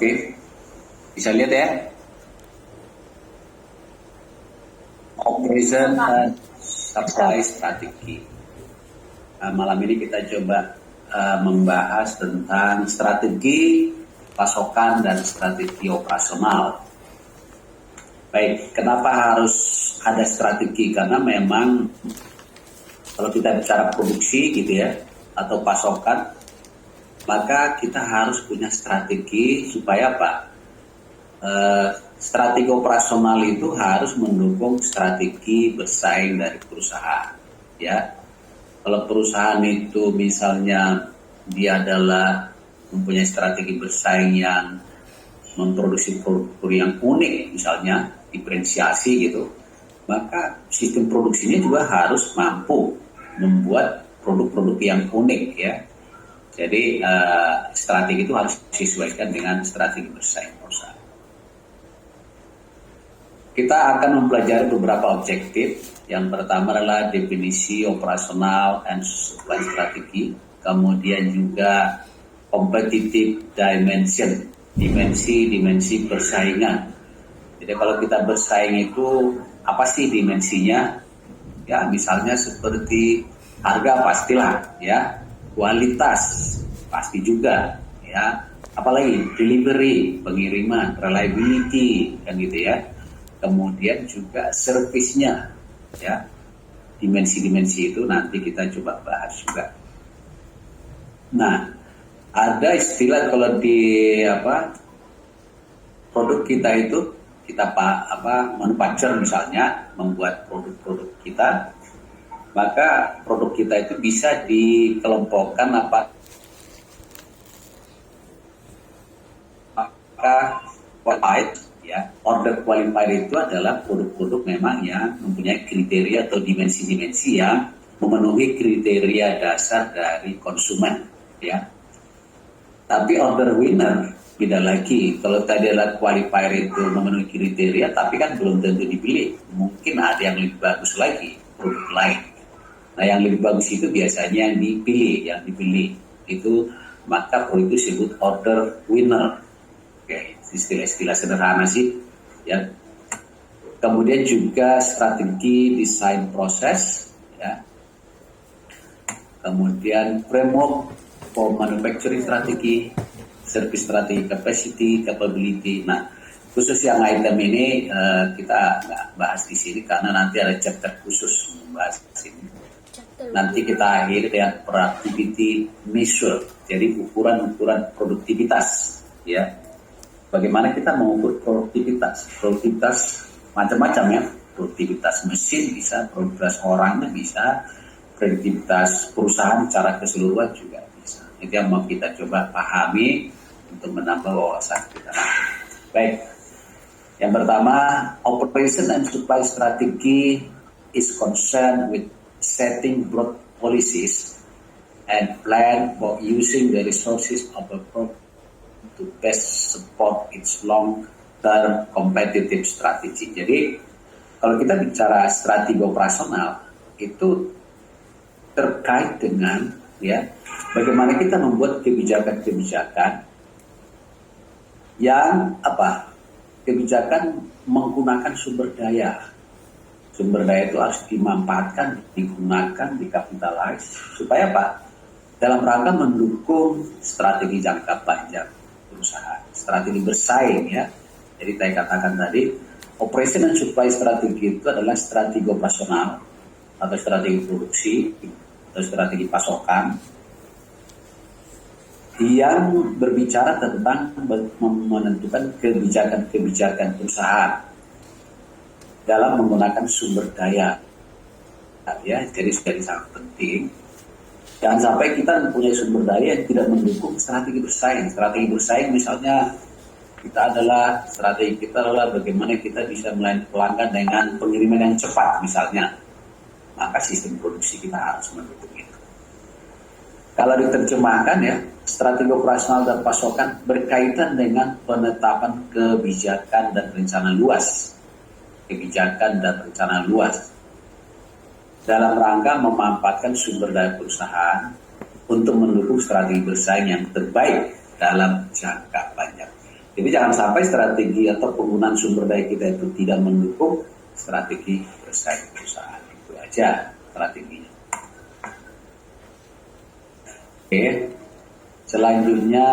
Oke, bisa lihat ya. Operation and supply strategi. Malam ini kita coba membahas tentang strategi pasokan dan strategi operasional. Baik, kenapa harus ada strategi? Karena memang kalau kita bicara produksi gitu ya, atau pasokan, maka kita harus punya strategi supaya apa? Strategi operasional itu harus mendukung strategi bersaing dari perusahaan. Ya, kalau perusahaan itu misalnya dia adalah mempunyai strategi bersaing yang memproduksi produk yang unik, misalnya diferensiasi gitu, maka sistem produksinya juga harus mampu membuat produk-produk yang unik ya. Jadi strategi itu harus disesuaikan dengan strategi bersaing perusahaan. Kita akan mempelajari beberapa objektif. Yang pertama adalah definisi operasional and supply strategi, kemudian juga competitive dimension, dimensi persaingan. Jadi kalau kita bersaing itu apa sih dimensinya? Ya misalnya seperti harga pastilah ya, kualitas pasti juga ya, apalagi delivery, pengiriman, reliability kan gitu ya. Kemudian juga servisnya ya. Dimensi-dimensi itu nanti kita coba bahas juga. Nah, ada istilah kalau di produk kita itu kita manufacture misalnya, membuat produk-produk kita, maka produk kita itu bisa dikelompokkan qualified ya. Order qualified itu adalah produk-produk memang yang mempunyai kriteria atau dimensi-dimensi yang memenuhi kriteria dasar dari konsumen ya. Tapi order winner beda lagi. Kalau tadi adalah qualifier itu memenuhi kriteria, tapi kan belum tentu dipilih. Mungkin ada yang lebih bagus lagi, produk lain. Nah, yang lebih bagus itu biasanya yang dipilih itu, maka produk itu disebut order winner. Oke, istilah-istilah sederhana sih. Ya. Kemudian juga strategi desain proses, ya. Kemudian framework for manufacturing strategi, service strategi, capacity, capability. Nah, khusus yang item ini kita nggak bahas di sini karena nanti ada chapter khusus membahas ini. Nanti kita akhiri dengan productivity measure, jadi ukuran-ukuran produktivitas. Ya, bagaimana kita mengukur produktivitas? Produktivitas macam-macam ya. Produktivitas mesin bisa, produktivitas orangnya bisa, produktivitas perusahaan secara keseluruhan juga bisa. Itu yang mau kita coba pahami untuk menambah wawasan kita. Baik, yang pertama, operation and supply strategy is concerned with setting broad policies and plan for using the resources of a product to best support its long-term competitive strategy. Jadi, kalau kita bicara strategi operasional, itu terkait dengan ya bagaimana kita membuat kebijakan-kebijakan yang kebijakan menggunakan sumber daya. Sumber daya itu harus dimanfaatkan, digunakan, dikapitalize supaya dalam rangka mendukung strategi jangka panjang perusahaan, strategi bersaing ya. Jadi saya katakan tadi, operation and supply strategi itu adalah strategi operasional atau strategi produksi atau strategi pasokan yang berbicara tentang menentukan kebijakan-kebijakan perusahaan dalam menggunakan sumber daya ya. Jadi sangat penting jangan sampai kita mempunyai sumber daya yang tidak mendukung strategi bersaing. Strategi bersaing misalnya strategi kita adalah bagaimana kita bisa melayani pelanggan dengan pengiriman yang cepat misalnya, maka sistem produksi kita harus mendukung itu. Kalau diterjemahkan ya, strategi operasional dan pasokan berkaitan dengan penetapan kebijakan dan rencana luas. Kebijakan dan rencana luas dalam rangka memanfaatkan sumber daya perusahaan untuk mendukung strategi bersaing yang terbaik dalam jangka panjang. Jadi jangan sampai strategi atau penggunaan sumber daya kita itu tidak mendukung strategi bersaing perusahaan. Itu aja strateginya. Oke, selanjutnya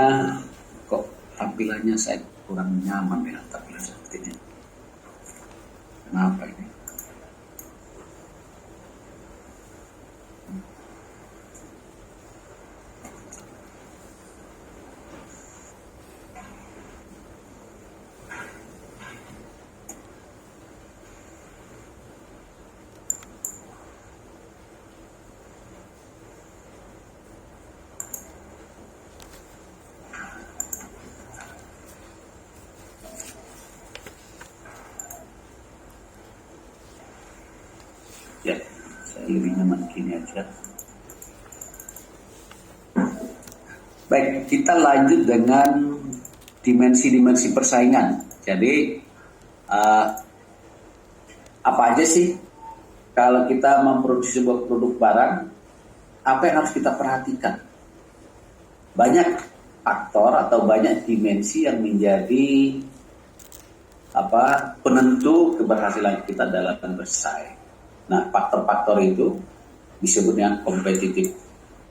kok tampilannya saya kurang nyaman ya tampilan seperti ini. Kenapa ini? Ya, saya lebih nyaman gini aja. Baik, kita lanjut dengan dimensi-dimensi persaingan. Jadi, apa aja sih kalau kita memproduksi sebuah produk barang, apa yang harus kita perhatikan? Banyak faktor atau banyak dimensi yang menjadi penentu keberhasilan kita dalam bersaing. Nah, faktor-faktor itu disebut dengan competitive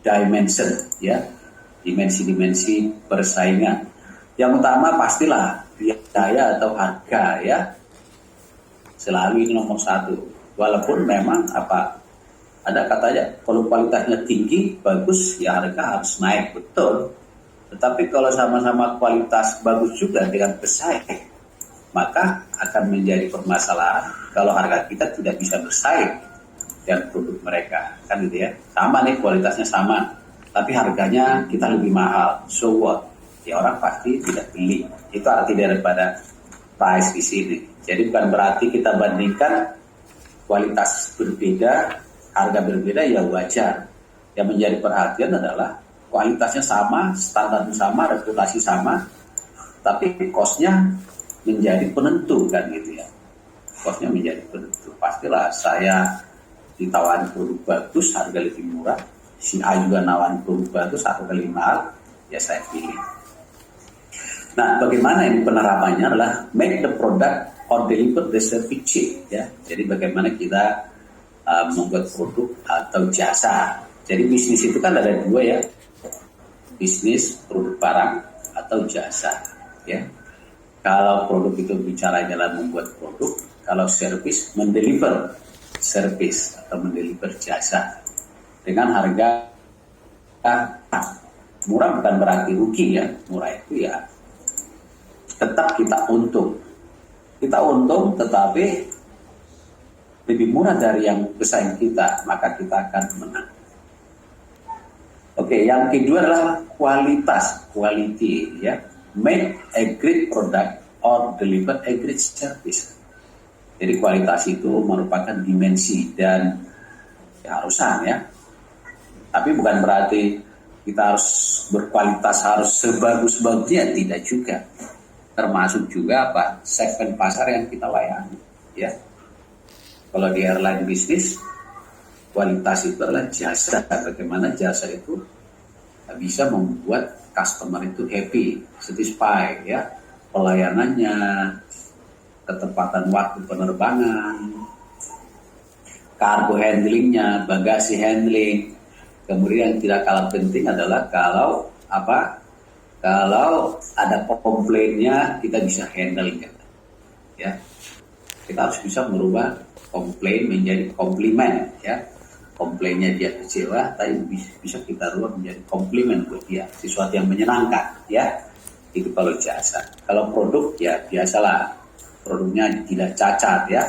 dimension, ya, dimensi-dimensi persaingan. Yang utama pastilah biaya atau harga, ya, selalu ini nomor satu. Walaupun memang ada katanya kalau kualitasnya tinggi bagus, ya harga harus naik, betul. Tetapi kalau sama-sama kualitas bagus juga dengan bersaing, maka akan menjadi permasalahan kalau harga kita tidak bisa bersaing dengan produk mereka, kan gitu ya. Sama nih, kualitasnya sama, tapi harganya kita lebih mahal. So what? Ya orang pasti tidak beli. Itu arti daripada price di sini. Jadi bukan berarti kita bandingkan kualitas berbeda, harga berbeda, ya wajar. Yang menjadi perhatian adalah kualitasnya sama, standarnya sama, reputasi sama, tapi cost-nya menjadi penentu, kan gitu ya. Cost-nya menjadi penentu. Pastilah saya ditawari produk bagus, harga lebih murah. Si A juga nawarin produk bagus, harga lebih mahal, ya saya pilih. Nah, bagaimana ini penerapannya adalah make the product or deliver the service cheap, ya. Jadi bagaimana kita membuat produk atau jasa. Jadi bisnis itu kan ada dua, ya. Bisnis produk barang atau jasa, ya. Kalau produk itu bicaranya adalah membuat produk, kalau service mendeliver service atau mendeliver jasa dengan harga murah. Bukan berarti rugi, ya. Murah itu ya tetap kita untung. Kita untung tetapi lebih murah dari yang pesaing kita, maka kita akan menang. Oke, yang kedua adalah kualitas, quality, ya. Make a great product or deliver a great service. Jadi kualitas itu merupakan dimensi dan keharusan, ya. Tapi bukan berarti kita harus berkualitas, harus sebagus-bagusnya, tidak juga. Termasuk juga segmen pasar yang kita layani, ya. Kalau di airline bisnis, kualitas itu adalah jasa. Bagaimana jasa itu bisa membuat customer itu happy, satisfied, ya. Pelayanannya, ketepatan waktu penerbangan, cargo handlingnya, bagasi handling. Kemudian yang tidak kalah penting adalah kalau ada komplainnya kita bisa handle, ya. Kita harus bisa merubah komplain menjadi komplimen, ya. Komplainnya dia kecewa, tapi bisa kita rubah menjadi komplimen buat dia, sesuatu yang menyenangkan, ya. Itu kalau jasa. Kalau produk, ya biasalah, produknya tidak cacat, ya.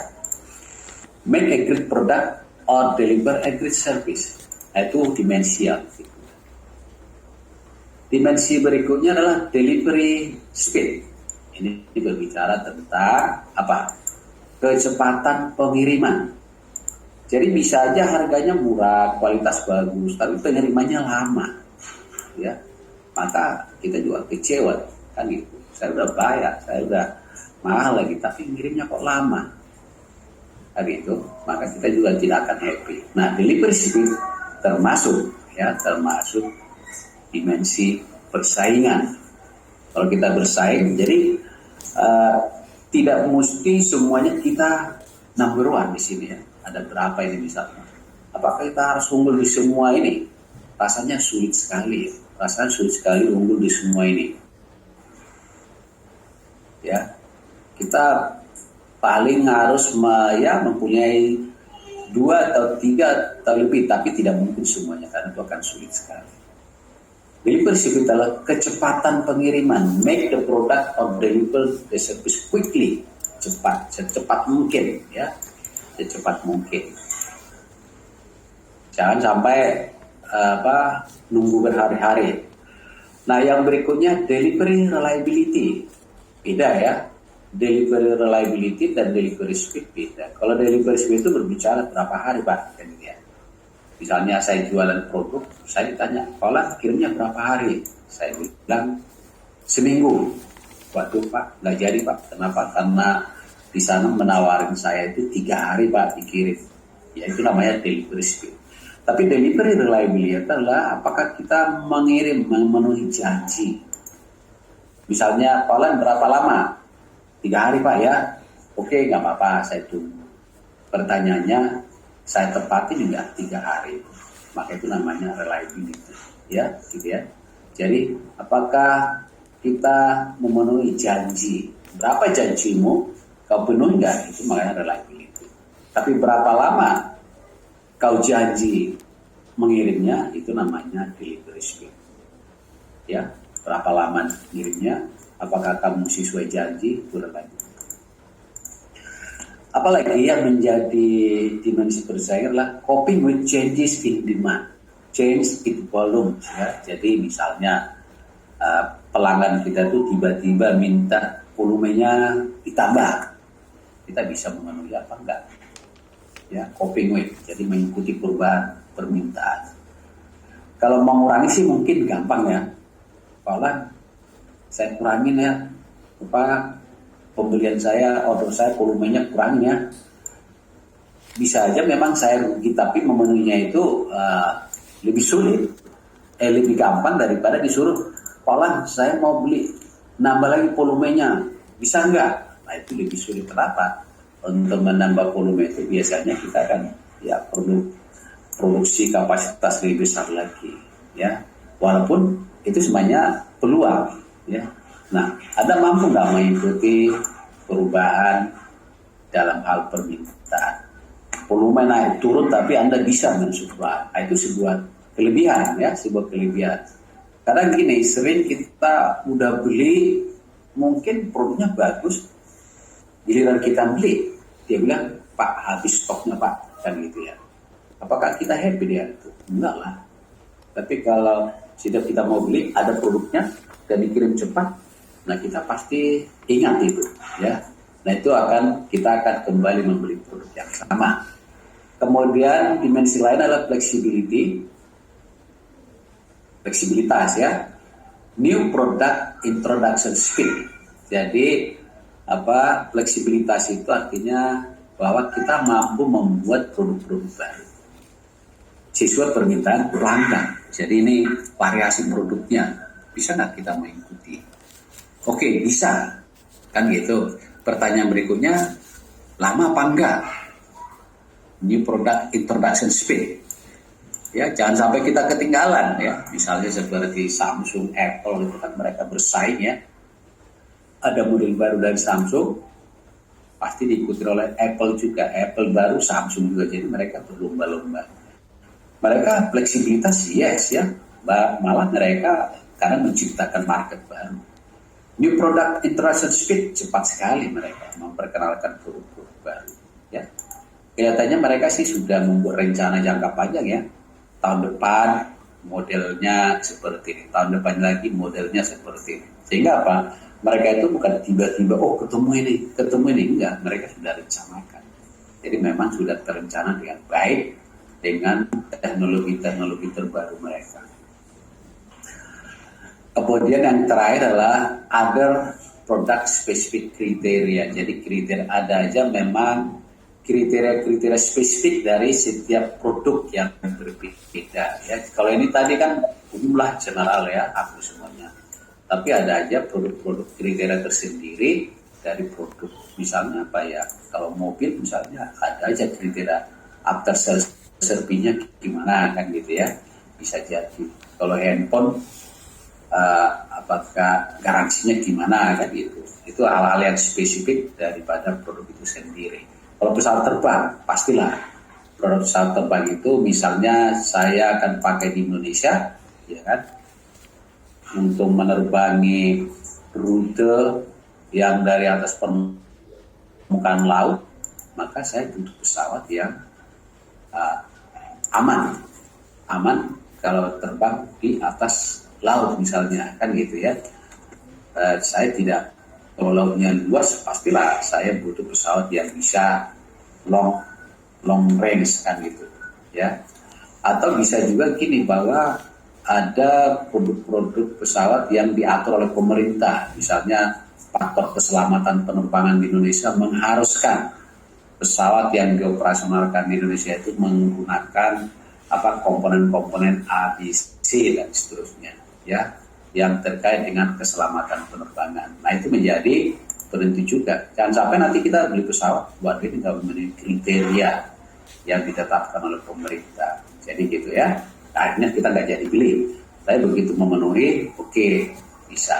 Make a great product or deliver a great service. Itu dimensial. Dimensi berikutnya adalah delivery speed. Ini berbicara tentang kecepatan pengiriman. Jadi bisa aja harganya murah, kualitas bagus, tapi pengirimanya lama, ya. Maka kita juga kecewa, kan gitu. Saya udah bayar, saya udah mahal lagi, tapi ngirimnya kok lama, kan gitu. Maka kita juga tidak akan happy. Nah, delivery speed termasuk dimensi persaingan. Kalau kita bersaing, jadi tidak mesti semuanya kita number one di sini ya. Ada berapa ini misalnya? Apakah kita harus unggul di semua ini? Rasanya sulit sekali. Rasanya sulit sekali unggul di semua ini. Ya, kita paling harus mempunyai 2 atau 3 atau lebih, tapi tidak mungkin semuanya karena itu akan sulit sekali. Delivery speed adalah kecepatan pengiriman, make the product or deliver the service quickly, cepat, secepat mungkin ya, secepat mungkin. Jangan sampai nunggu berhari-hari. Nah, yang berikutnya delivery reliability, beda ya. Delivery reliability dan delivery speed beda. Kalau delivery speed itu berbicara berapa hari Pak, kan ya. Misalnya saya jualan produk, saya ditanya, Pak kirimnya berapa hari? Saya bilang seminggu. Waduh Pak, nggak jadi Pak. Kenapa? Karena di sana menawarin saya itu 3 hari Pak dikirim. Ya itu namanya delivery speed. Tapi delivery reliability adalah apakah kita mengirim memenuhi janji. Misalnya, Pak berapa lama? 3 hari Pak ya. Oke, nggak apa-apa, saya tunggu. Pertanyaannya, saya tepatin enggak 3 hari? Maka itu namanya reliability. Ya, gitu ya. Jadi, apakah kita memenuhi janji? Berapa janjimu? Kau penuhi enggak? Itu makanya reliability. Tapi berapa lama kau janji mengirimnya? Itu namanya delivery speed. Ya, berapa lama mengirimnya? Apakah kamu sesuai janji? Itu reliability. Apalagi yang menjadi dimensi bersaing adalah coping with changes in demand, change in volume. Ya. Jadi misalnya pelanggan kita tuh tiba-tiba minta volumenya ditambah, kita bisa memenuhi apa enggak? Ya, coping with, jadi mengikuti perubahan permintaan. Kalau mengurangi sih mungkin gampang ya, Pak saya kurangin ya, pembelian saya, order saya volumenya kurangin ya. Bisa aja memang saya rugi, tapi memenuhinya itu lebih sulit, lebih gampang daripada disuruh, Pak saya mau beli, nambah lagi volumenya, bisa enggak? Nah itu lebih sulit. Kenapa? Untuk menambah volume itu biasanya kita akan ya perlu produksi kapasitas lebih besar lagi, ya. Walaupun itu sebenarnya peluang, ya. Nah, Anda mampu nggak mengikuti perubahan dalam hal permintaan? Volume naik turun, tapi Anda bisa mensupply. Nah, itu sebuah kelebihan, ya, sebuah kelebihan. Karena gini, sering kita udah beli, mungkin produknya bagus, giliran kita beli, dia bilang, Pak habis stoknya Pak, kan gitu ya. Apakah kita happy dia? Enggak lah. Tapi kalau setiap kita mau beli, ada produknya dan dikirim cepat, nah kita pasti ingat itu, ya. Nah itu kita akan kembali membeli produk yang sama. Kemudian dimensi lain adalah fleksibilitas ya. New product introduction speed. Jadi fleksibilitas itu artinya bahwa kita mampu membuat produk-produk baru sesuai permintaan pelanggan. Jadi ini variasi produknya, bisa nggak kita mengikuti? Oke, bisa, kan gitu. Pertanyaan berikutnya, lama apa enggak? New product introduction speed. Ya, jangan sampai kita ketinggalan ya. Misalnya seperti Samsung, Apple itu kan mereka bersaing ya. Ada model baru dari Samsung, pasti diikuti oleh Apple juga. Apple baru, Samsung juga. Jadi mereka berlomba-lomba. Mereka fleksibilitas yes ya. Malah mereka karena menciptakan market baru. New product introduction speed, cepat sekali mereka memperkenalkan produk-produk baru. Ya, kelihatannya mereka sih sudah membuat rencana jangka panjang ya. Tahun depan modelnya seperti ini, tahun depan lagi modelnya seperti ini. Sehingga apa? Mereka itu bukan tiba-tiba ketemu ini, enggak. Mereka sudah rencanakan. Jadi memang sudah terencana dengan baik dengan teknologi-teknologi terbaru mereka. Kemudian yang terakhir adalah other product specific kriteria. Jadi kriteria ada aja memang kriteria-kriteria spesifik dari setiap produk yang berbeda. Ya, kalau ini tadi kan jumlah general ya, aku semuanya. Tapi ada aja produk-produk kriteria tersendiri dari produk, misalnya apa ya, kalau mobil misalnya ada aja kriteria after sales service-nya gimana kan gitu ya, bisa jadi. Kalau handphone apakah garansinya gimana kan gitu, itu hal-hal yang spesifik daripada produk itu sendiri. Kalau pesawat terbang, pastilah produk pesawat terbang itu misalnya saya akan pakai di Indonesia, ya kan, untuk menerbangi rute yang dari atas permukaan laut, maka saya butuh pesawat yang aman kalau terbang di atas laut misalnya kan gitu ya. Saya tidak, kalau lautnya luas pastilah saya butuh pesawat yang bisa long range kan gitu ya. Atau bisa juga gini, bahwa ada produk-produk pesawat yang diatur oleh pemerintah, misalnya faktor keselamatan penerbangan di Indonesia mengharuskan pesawat yang dioperasionalkan di Indonesia itu menggunakan komponen-komponen A, B, C dan seterusnya ya, yang terkait dengan keselamatan penerbangan. Nah, itu menjadi penentu juga. Jangan sampai nanti kita beli pesawat buat ini nggak memenuhi kriteria yang ditetapkan oleh pemerintah. Jadi gitu ya. Akhirnya kita nggak jadi beli. Tapi begitu memenuhi, oke, bisa.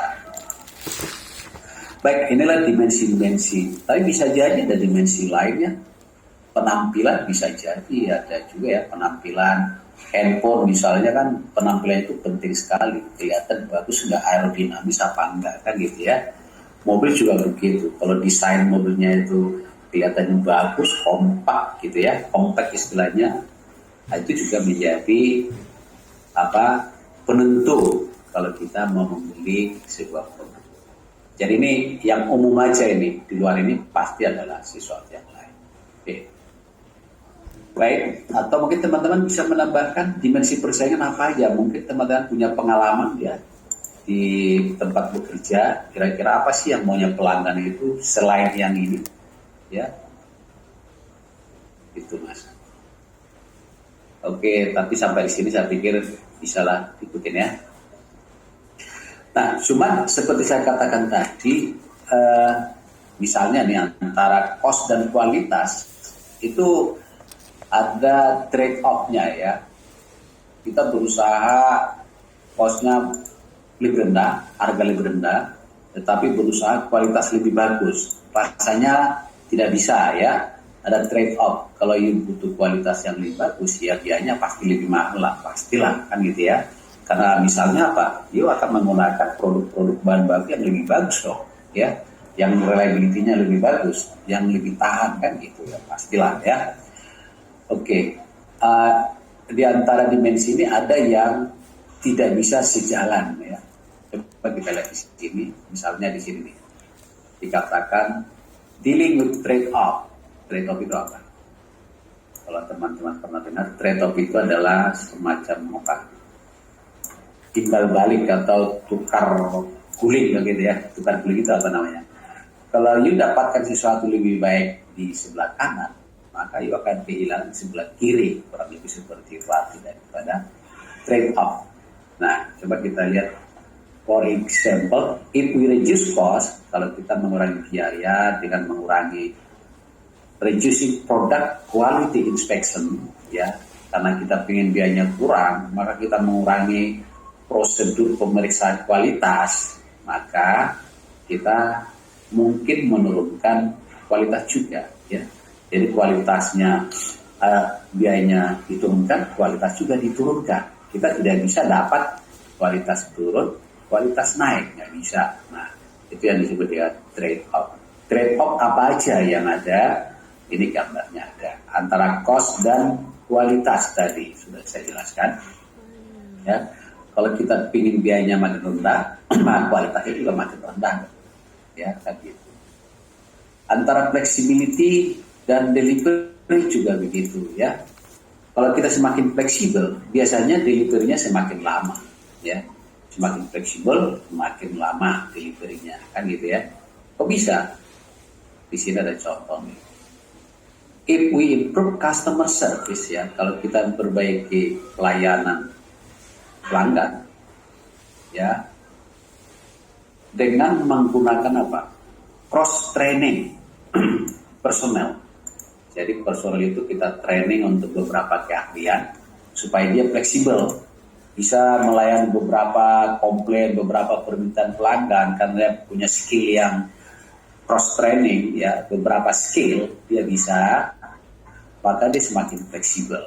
Baik, inilah dimensi-dimensi. Tapi bisa jadi ada dimensi lainnya. Penampilan bisa jadi, ada juga ya penampilan handphone misalnya kan, penampilan itu penting sekali. Kelihatan bagus nggak, aerodinamis apa enggak kan gitu ya. Mobil juga begitu. Kalau desain mobilnya itu kelihatannya bagus, kompak gitu ya, kompak istilahnya. Nah, itu juga menjadi penentu kalau kita mau membeli sebuah produk. Jadi ini yang umum aja, ini di luar ini pasti adalah sesuatu yang lain. Oke. Baik, atau mungkin teman-teman bisa menambahkan dimensi persaingan apa aja. Mungkin teman-teman punya pengalaman ya di tempat bekerja, kira-kira apa sih yang maunya pelanggan itu selain yang ini ya, itu Mas. Oke, tapi sampai di sini saya pikir bisalah ikutin ya. Nah, cuma seperti saya katakan tadi, misalnya nih antara cost dan kualitas itu ada trade off-nya ya. Kita berusaha cost-nya lebih rendah, harga lebih rendah, tetapi berusaha kualitas lebih bagus. Rasanya tidak bisa ya. Ada trade off. Kalau you butuh kualitas yang lebih bagus, ya biayanya pasti lebih mahal lah, pastilah kan gitu ya. Karena misalnya apa, you akan menggunakan produk-produk bahan baku yang lebih bagus loh, ya, yang reliability-nya lebih bagus, yang lebih tahan kan gitu ya, pastilah ya. Oke, di antara dimensi ini ada yang tidak bisa sejalan ya. Coba kita lihat di sini, misalnya di sini nih, dikatakan dealing with trade off. Trade off itu apa? Kalau teman-teman pernah dengar, trade off itu adalah semacam timbal balik atau tukar guling begitu ya. Tukar guling itu apa namanya? Kalau you dapatkan sesuatu lebih baik di sebelah kanan, maka you akan kehilangan sebelah kiri, kurang lebih seperti itu arti daripada trade off. Nah, coba kita lihat. For example, if we reduce cost, kalau kita mengurangi biaya dengan mengurangi reducing product quality inspection, ya, karena kita ingin biayanya kurang, maka kita mengurangi prosedur pemeriksaan kualitas, maka kita mungkin menurunkan kualitas juga, ya. Jadi kualitasnya biayanya diturunkan, kualitas juga diturunkan. Kita tidak bisa dapat kualitas turun, kualitas naik, nggak bisa. Nah, itu yang disebut dengan trade off. Trade off apa aja yang ada? Ini gambarnya ada. Antara cost dan kualitas tadi sudah saya jelaskan. Ya, kalau kita ingin biayanya makin rendah, maka kualitasnya juga makin rendah. Ya, kan gitu. Antara flexibility dan delivery juga begitu ya. Kalau kita semakin fleksibel, biasanya deliverynya semakin lama, ya. Semakin fleksibel, semakin lama deliverynya, kan gitu ya. Kok bisa? Di sini ada contoh nih. If we improve customer service ya, kalau kita perbaiki pelayanan pelanggan, ya, dengan menggunakan apa? Cross training personel. Jadi personel itu kita training untuk beberapa keahlian supaya dia fleksibel, bisa melayani beberapa komplain, beberapa permintaan pelanggan karena dia punya skill yang cross training, ya, beberapa skill dia bisa, maka dia semakin fleksibel,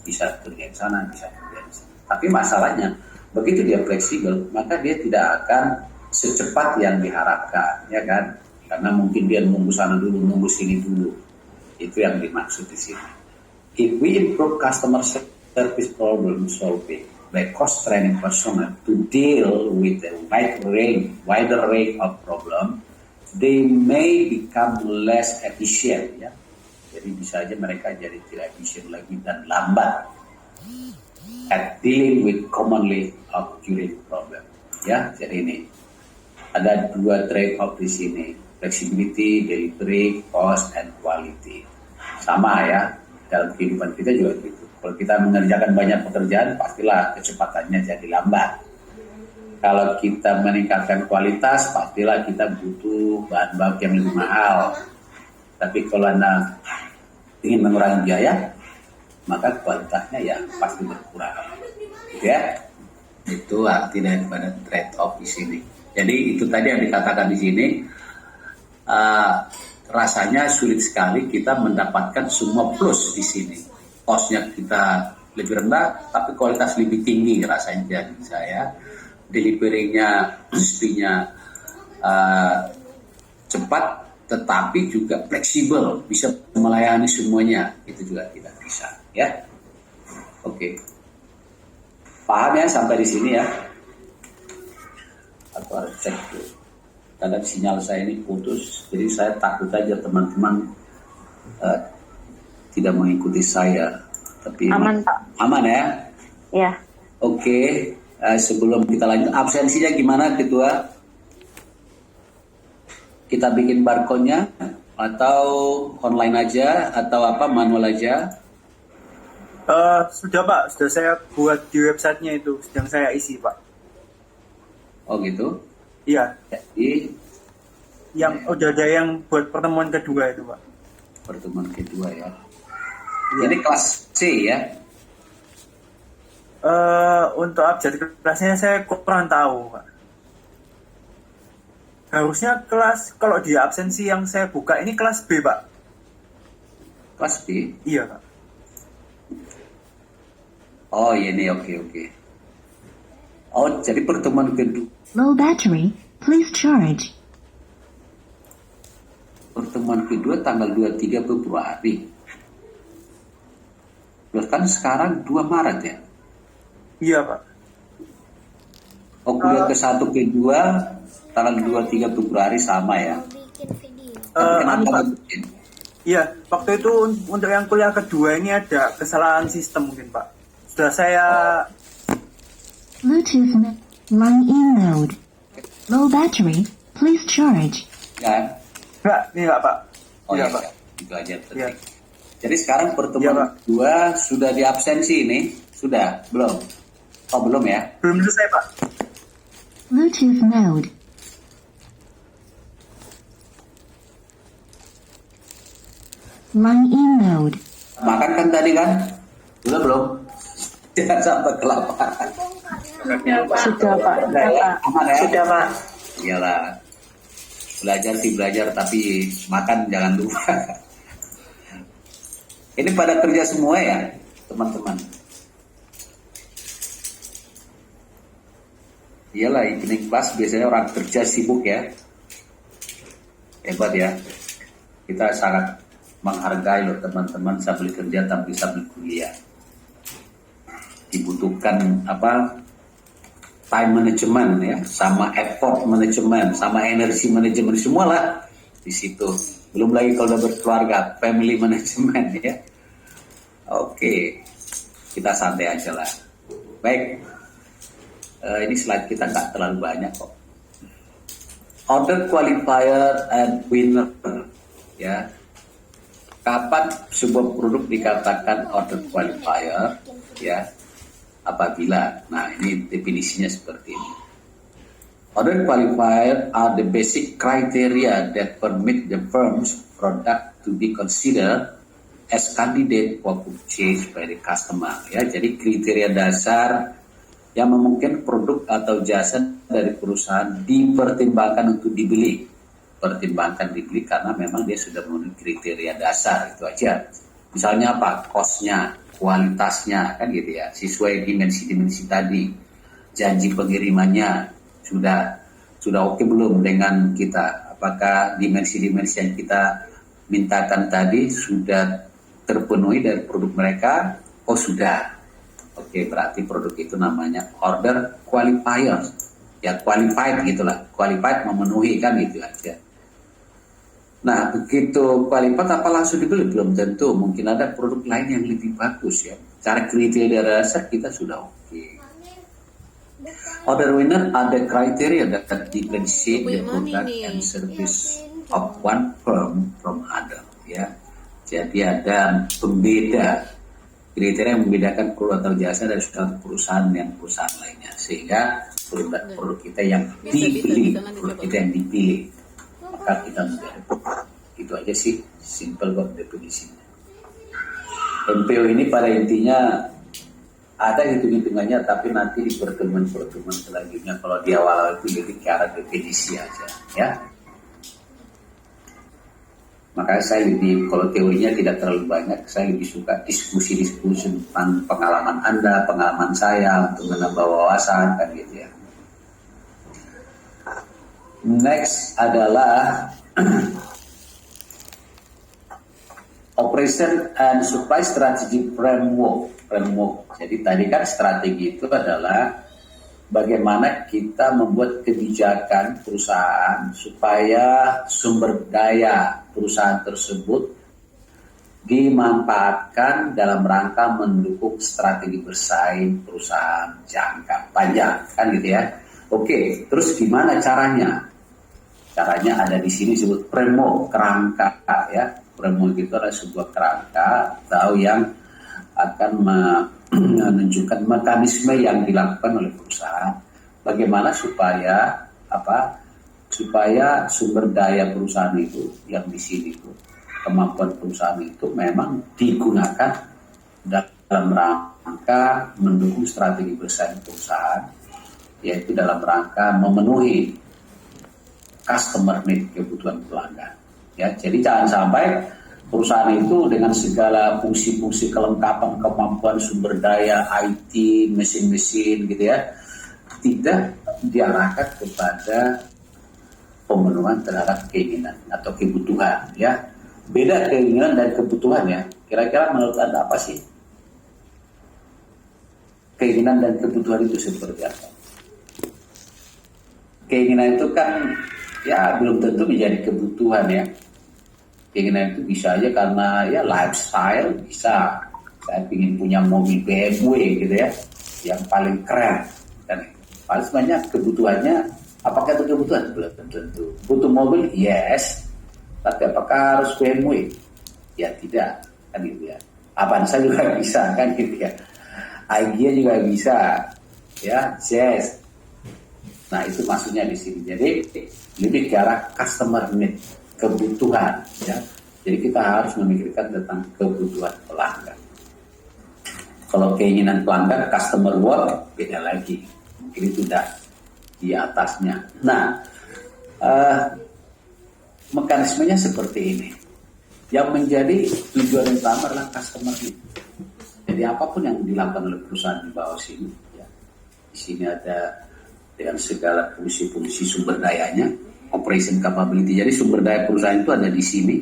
bisa kerja di sana, bisa kerja di sana. Tapi masalahnya begitu dia fleksibel, maka dia tidak akan secepat yang diharapkan, ya kan? Karena mungkin dia nunggu sana dulu, nunggu sini dulu. Itu yang dimaksud di sini. If we improve customer service problem solving by cross-training personnel to deal with a wider range of problem, they may become less efficient. Ya. Jadi bisa aja mereka jadi tidak efisien lagi dan lambat at dealing with commonly occurring problem. Ya, jadi ini ada dua trade-off di sini. Flexibility, delivery, cost, and quality. Sama ya, dalam kehidupan kita juga gitu. Kalau kita mengerjakan banyak pekerjaan, pastilah kecepatannya jadi lambat. Kalau kita meningkatkan kualitas, pastilah kita butuh bahan baku yang lebih mahal. Tapi kalau Anda ingin mengurangi biaya, maka kualitasnya ya pasti berkurang. Gitu ya. Itu arti daripada trade-off di sini. Jadi itu tadi yang dikatakan di sini. Rasanya sulit sekali kita mendapatkan semua plus di sini. Costnya kita lebih rendah, tapi kualitas lebih tinggi rasanya jadi saya. Delivery-nya, speed-nya cepat, tetapi juga fleksibel, bisa melayani semuanya. Itu juga tidak bisa, ya. Oke. Paham ya sampai di sini ya? Atau harus cek dulu. Kadang sinyal saya ini putus, jadi saya takut aja teman-teman tidak mengikuti saya. Tapi aman Pak. Aman ya? Ya. Oke, sebelum kita lanjut, absensinya gimana Ketua? Kita bikin barcode-nya atau online aja atau apa manual aja? Sudah Pak, sudah saya buat di websitenya itu, sedang saya isi Pak. Oh gitu? Iya. Jadi yang udah ada yang buat pertemuan kedua itu Pak. Pertemuan kedua ya. Iya. Ini kelas C ya? Untuk abjad kelasnya saya kurang tahu Pak. Harusnya kelas, kalau di absensi yang saya buka ini kelas B Pak. Kelas B? Iya Pak. Oh ini oke. Oh jadi pertemuan kedua. Low battery, please charge. Pertemuan kedua tanggal 23 Februari. Loh kan sekarang 2 Maret ya? Iya Pak. Oh kuliah ke-1 ke-2 tanggal 23 Februari sama ya? Tapi kenapa bikin? Iya, waktu itu untuk yang kuliah kedua ini ada kesalahan sistem mungkin Pak. Sudah saya Bluetooth line in mode. Low battery, please charge. Ya? enggak Pak. Oh Iya, iya, Pak. itu aja penting. Iya. Jadi sekarang pertemuan Iya, Pak. kedua sudah di absensi ini? Sudah? Belum? Oh belum ya? Belum selesai Pak. Bluetooth mode. Line in mode. Makan kan tadi kan? Sudah belum? Jangan sampai kelaparan. Sudah Pak. Aman ya? Sudah Pak. Iyalah. Belajar sih belajar, tapi makan jangan lupa. Ini pada kerja semua ya, teman-teman. Iyalah, evening class biasanya orang kerja sibuk ya. Hebat ya. Kita sangat menghargai loh teman-teman sambil kerja tapi sambil kuliah. Dibutuhkan time management ya, sama effort management, sama energi manajemen, semualah di situ. Belum lagi kalau udah berkeluarga, family management ya. Oke, kita santai aja lah. Baik, ini slide kita nggak terlalu banyak kok. Order qualifier and winner ya. Kapan sebuah produk dikatakan order qualifier ya? Apabila, nah ini definisinya seperti ini. Other qualifier are the basic criteria that permit the firm's product to be considered as candidate for purchase by the customer. Ya, jadi kriteria dasar yang memungkinkan produk atau jasa dari perusahaan dipertimbangkan untuk dibeli. Pertimbangkan dibeli karena memang dia sudah memenuhi kriteria dasar, itu aja. Misalnya apa? Cost-nya, kualitasnya, kan gitu ya, sesuai dimensi-dimensi tadi. Janji pengirimannya sudah oke belum dengan kita? Apakah dimensi-dimensi yang kita mintakan tadi sudah terpenuhi dari produk mereka? Oh sudah. Oke, berarti produk itu namanya order qualifier. Ya, qualified gitulah. Qualified memenuhi, kan gitu aja. Nah, begitu qualified apa langsung dibeli? Belum tentu. Mungkin ada produk lain yang lebih bagus ya. Cara kriteria dasar kita sudah oke. Other winner are the criteria that differentiate the product and service of one firm from other. Ya, jadi ada pembeda kriteria yang membedakan produk atau jasa dari suatu perusahaan dengan perusahaan lainnya, sehingga produk kita yang dipilih, produk kita yang dipilih, maka kita menjadi. Itu aja sih, simple kok definisinya. MPO ini pada intinya ada hitung-hitungannya, tapi nanti di pertemuan-pertemuan selanjutnya. Kalau di awal itu jadi ke arah definisi aja, ya. Makanya saya lebih, kalau teorinya tidak terlalu banyak, saya lebih suka diskusi-diskusi tentang pengalaman Anda, pengalaman saya, untuk menambah wawasan, kan gitu ya. Next adalah Operation and Supply Strategy Framework. Jadi tadi kan strategi itu adalah bagaimana kita membuat kebijakan perusahaan supaya sumber daya perusahaan tersebut dimanfaatkan dalam rangka mendukung strategi bersaing perusahaan jangka panjang, kan gitu ya. Oke, terus gimana caranya? Caranya ada di sini disebut framework, kerangka ya. Framework itu adalah sebuah kerangka atau yang akan menunjukkan mekanisme yang dilakukan oleh perusahaan, bagaimana supaya sumber daya perusahaan itu yang di sini itu, kemampuan perusahaan itu memang digunakan dalam rangka mendukung strategi bersaing perusahaan, yaitu dalam rangka memenuhi customer need, kebutuhan pelanggan. Ya, jadi jangan sampai perusahaan itu dengan segala fungsi-fungsi kelengkapan kemampuan sumber daya IT, mesin-mesin gitu ya, tidak diarahkan kepada pemenuhan terhadap keinginan atau kebutuhan ya. Beda keinginan dan kebutuhan ya. Kira-kira menurut Anda apa sih? Keinginan dan kebutuhan itu seperti apa? Keinginan itu kan ya belum tentu menjadi kebutuhan ya. Keinginan itu bisa aja karena ya lifestyle, bisa saya ingin punya mobil BMW gitu ya, yang paling keren, dan paling sebenarnya kebutuhannya, apakah itu kebutuhan? Belum tentu. Butuh mobil, yes, tapi apakah harus BMW? Ya tidak, kan gitu ya. Avanza juga bisa, kan gitu ya. Aigia juga bisa, ya, yes. Nah itu maksudnya di sini. Jadi lebih ke arah customer need, kebutuhan ya. Jadi kita harus memikirkan tentang kebutuhan pelanggan. Kalau keinginan pelanggan, customer world beda lagi. Mungkin itu sudah di atasnya. Nah, mekanismenya seperti ini. Yang menjadi tujuan utama adalah customer need. Jadi apapun yang dilakukan oleh perusahaan di bawah sini, ya. Di sini ada dengan segala fungsi-fungsi sumber dayanya, operation capability. Jadi sumber daya perusahaan itu ada di sini,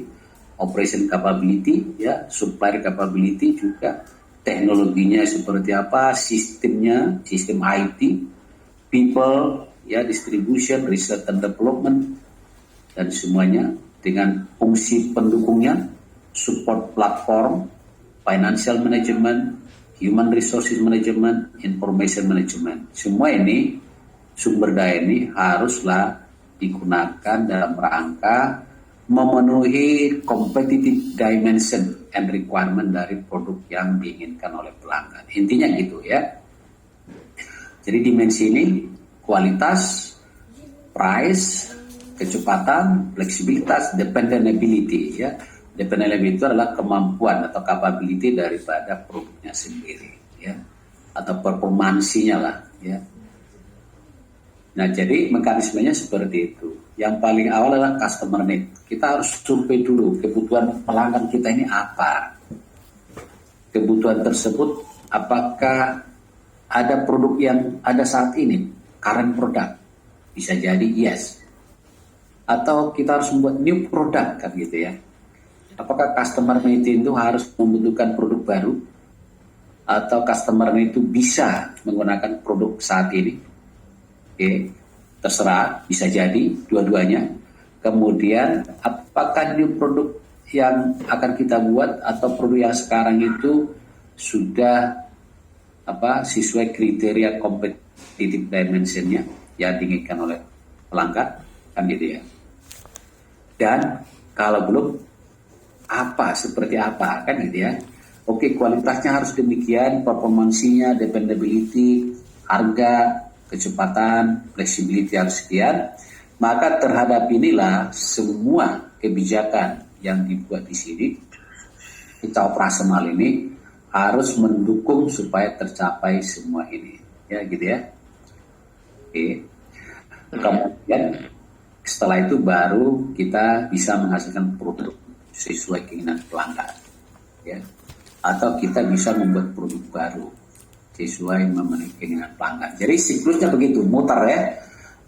operation capability, ya, supplier capability juga, teknologinya seperti apa, sistemnya, sistem IT, people, ya, distribution, research and development, dan semuanya dengan fungsi pendukungnya, support platform, financial management, human resources management, information management. Semua ini sumber daya ini haruslah digunakan dalam rangka memenuhi competitive dimension and requirement dari produk yang diinginkan oleh pelanggan. Intinya gitu ya. Jadi dimensi ini kualitas, price, kecepatan, fleksibilitas, dependability ya. Dependability itu adalah kemampuan atau capability daripada produknya sendiri ya, atau performansinya lah ya. Nah, jadi mekanismenya seperti itu. Yang paling awal adalah customer need. Kita harus survei dulu kebutuhan pelanggan kita ini apa. Kebutuhan tersebut apakah ada produk yang ada saat ini, current product? Bisa jadi yes. Atau kita harus membuat new product kan gitu ya. Apakah customer need itu harus membutuhkan produk baru? Atau customer need itu bisa menggunakan produk saat ini? Oke, terserah, bisa jadi dua-duanya. Kemudian apakah new produk yang akan kita buat atau produk yang sekarang itu sudah sesuai kriteria competitive dimensionnya yang diinginkan oleh pelanggan kan gitu ya. Dan kalau belum, seperti apa kan gitu ya. Oke, kualitasnya harus demikian, performansinya, dependability, harga, kecepatan, flexibility harus sekian. Maka terhadap inilah semua kebijakan yang dibuat di sini, kita operasional ini harus mendukung supaya tercapai semua ini, ya gitu ya. Oke. Kemudian setelah itu baru kita bisa menghasilkan produk sesuai keinginan pelanggan, ya. Atau kita bisa membuat produk baru sesuai memenuhi keinginan pelanggan. Jadi siklusnya begitu, muter ya,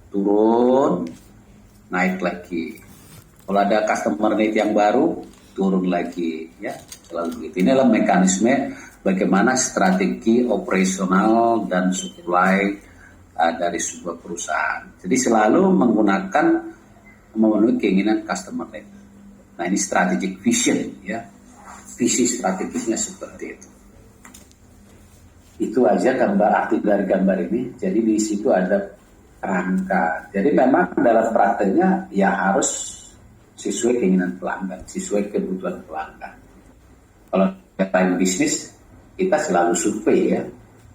turun, naik lagi. Kalau ada customer need yang baru, turun lagi, ya, selalu begitu. Ini adalah mekanisme bagaimana strategi operasional dan supply dari sebuah perusahaan. Jadi selalu menggunakan memenuhi keinginan customer need. Nah, ini strategic vision, ya, visi strategisnya seperti itu. Itu aja gambar arti dari gambar ini. Jadi di situ ada rangka. Jadi memang dalam prakteknya ya harus sesuai keinginan pelanggan, sesuai kebutuhan pelanggan. Kalau time bisnis, kita selalu survei ya.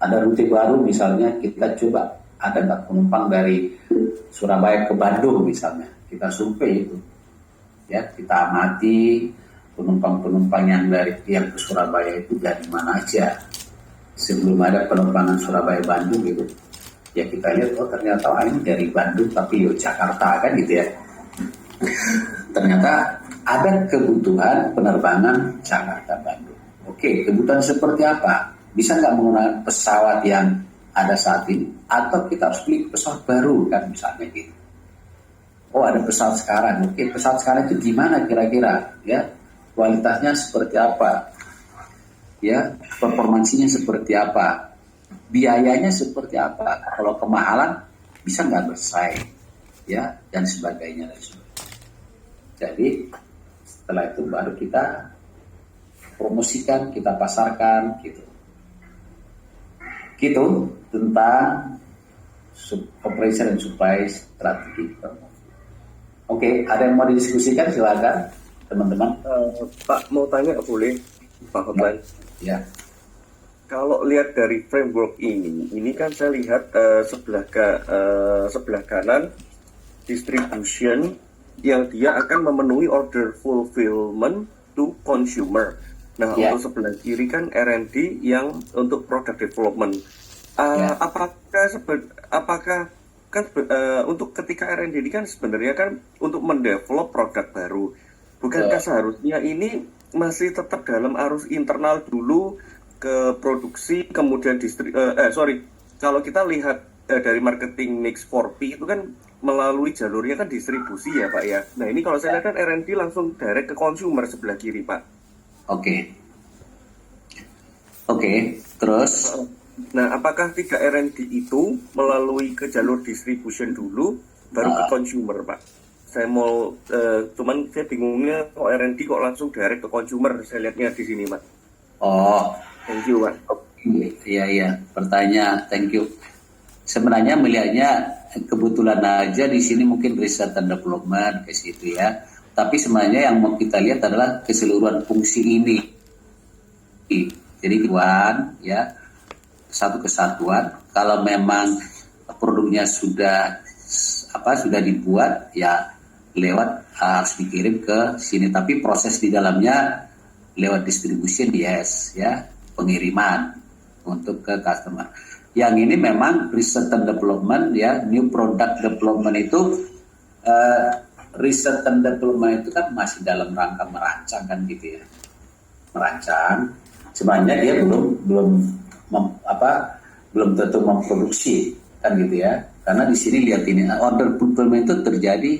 Ada rute baru misalnya, kita coba ada nggak penumpang dari Surabaya ke Bandung misalnya, kita survei itu. Ya, kita amati penumpang-penumpang yang ke Surabaya itu dari mana aja. Sebelum ada penerbangan Surabaya Bandung gitu, ya kita lihat ternyata ini dari Bandung tapi Yogyakarta kan gitu ya. Ternyata ada kebutuhan penerbangan Jakarta Bandung. Oke, kebutuhan seperti apa? Bisa nggak menggunakan pesawat yang ada saat ini? Atau kita harus beli pesawat baru kan misalnya gitu. Oh, ada pesawat sekarang. Oke, pesawat sekarang itu gimana kira-kira? Ya, kualitasnya seperti apa? Ya, performansinya seperti apa, biayanya seperti apa, kalau kemahalan bisa nggak bersaing, ya, dan sebagainya. Jadi setelah itu baru kita promosikan, kita pasarkan, gitu tentang operation dan supply strategi. Oke, ada yang mau didiskusikan, silakan teman-teman. Pak, mau tanya boleh, Pak Hotline? Ya. Kalau lihat dari framework ini kan saya lihat sebelah kanan distribution yang dia akan memenuhi order fulfillment to consumer. Nah, untuk sebelah kiri kan R&D yang untuk product development. Apakah untuk ketika R&D ini kan sebenarnya kan untuk mendevelop produk baru. Bukankah seharusnya ini masih tetap dalam arus internal dulu ke produksi, kemudian kalau kita lihat dari marketing mix 4P itu kan melalui jalurnya kan distribusi ya Pak ya. Nah ini kalau saya lihat kan R&D langsung direct ke consumer sebelah kiri Pak. Oke, terus? Nah apakah tidak R&D itu melalui ke jalur distribution dulu baru ke consumer Pak? Saya mau, cuman saya bingungnya kok R&D kok langsung direct ke consumer, saya lihatnya di sini, Pak. Oh, thank you, Pak. Iya, pertanyaan, thank you. Sebenarnya melihatnya kebetulan aja di sini mungkin research and development ke situ ya. Tapi sebenarnya yang mau kita lihat adalah keseluruhan fungsi ini. Jadi ya, satu kesatuan. Kalau memang produknya sudah sudah dibuat ya lewat harus dikirim ke sini, tapi proses di dalamnya lewat distribution yes ya, pengiriman untuk ke customer. Yang ini memang research and development ya, new product development itu research and development itu kan masih dalam rangka merancang kan gitu ya, merancang. Sebenarnya dia belum tentu memproduksi kan gitu ya, karena di sini lihat ini order fulfillment itu terjadi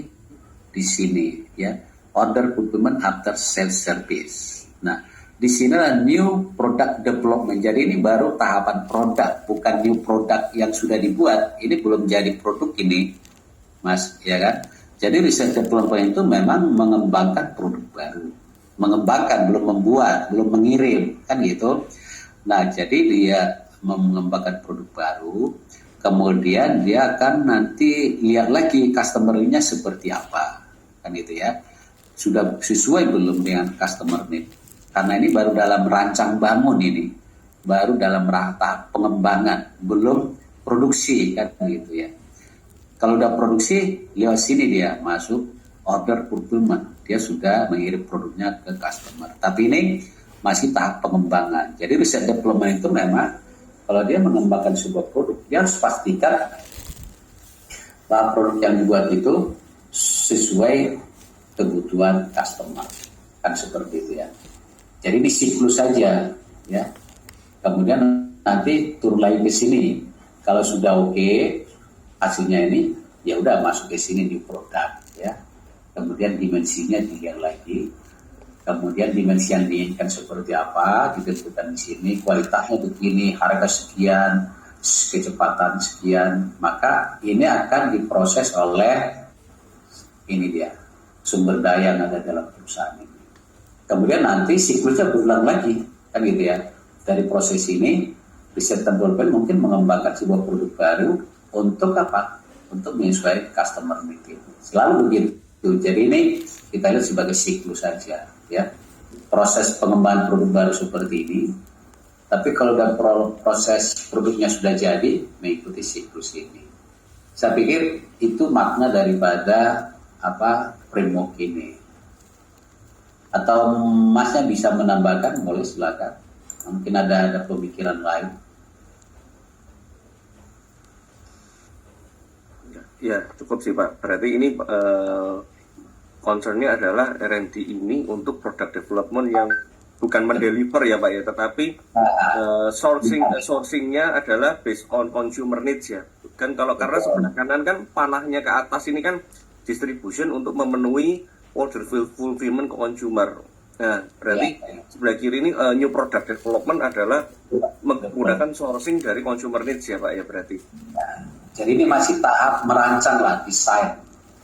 di sini ya, order fulfillment after sales service. Nah di sini adalah new product development, jadi ini baru tahapan produk, bukan new product yang sudah dibuat, ini belum jadi produk ini mas ya kan. Jadi research development itu memang mengembangkan produk baru, mengembangkan belum membuat, belum mengirim kan gitu. Nah jadi dia mengembangkan produk baru, kemudian dia akan nanti lihat lagi customer-nya seperti apa kan gitu ya, sudah sesuai belum dengan customer need, karena ini baru dalam rancang bangun, ini baru dalam tahap pengembangan, belum produksi kan gitu ya. Kalau udah produksi lewat sini dia masuk order fulfillment, dia sudah mengirim produknya ke customer, tapi ini masih tahap pengembangan. Jadi research development itu memang kalau dia mengembangkan sebuah produk, dia harus pastikan bahwa produk yang dibuat itu sesuai kebutuhan customer, kan seperti itu ya. Jadi ini siklus saja ya. Kemudian nanti turun lagi ke sini. Kalau sudah oke hasilnya ini, ya udah masuk ke sini di produk ya. Kemudian dimensinya dilihat lagi. Kemudian dimensi yang diinginkan seperti apa ditentukan di sini, kualitasnya begini, harga sekian, kecepatan sekian, maka ini akan diproses oleh ini dia sumber daya yang ada dalam perusahaan ini. Kemudian nanti siklusnya berulang lagi kan gitu ya. Dari proses ini riset dan development mungkin mengembangkan sebuah produk baru untuk apa? Untuk menyesuaikan customer need. Selalu begitu. Jadi ini kita lihat sebagai siklus saja ya, proses pengembangan produk baru seperti ini. Tapi kalau dalam proses produknya sudah jadi, mengikuti siklus ini. Saya pikir itu makna daripada framework ini. Atau masnya bisa menambahkan, boleh silakan. Mungkin ada pemikiran lain. Ya cukup sih Pak. Berarti ini concernnya adalah R&D ini untuk product development yang bukan mendeliver ya Pak ya, tetapi sourcingnya adalah based on consumer needs ya. Kan kalau karena sebelah kanan kan panahnya ke atas ini kan distribution untuk memenuhi order fulfillment ke consumer. Nah berarti sebelah kiri ini new product development adalah menggunakan sourcing dari consumer needs ya Pak ya berarti. Jadi ini masih tahap merancang lah, desain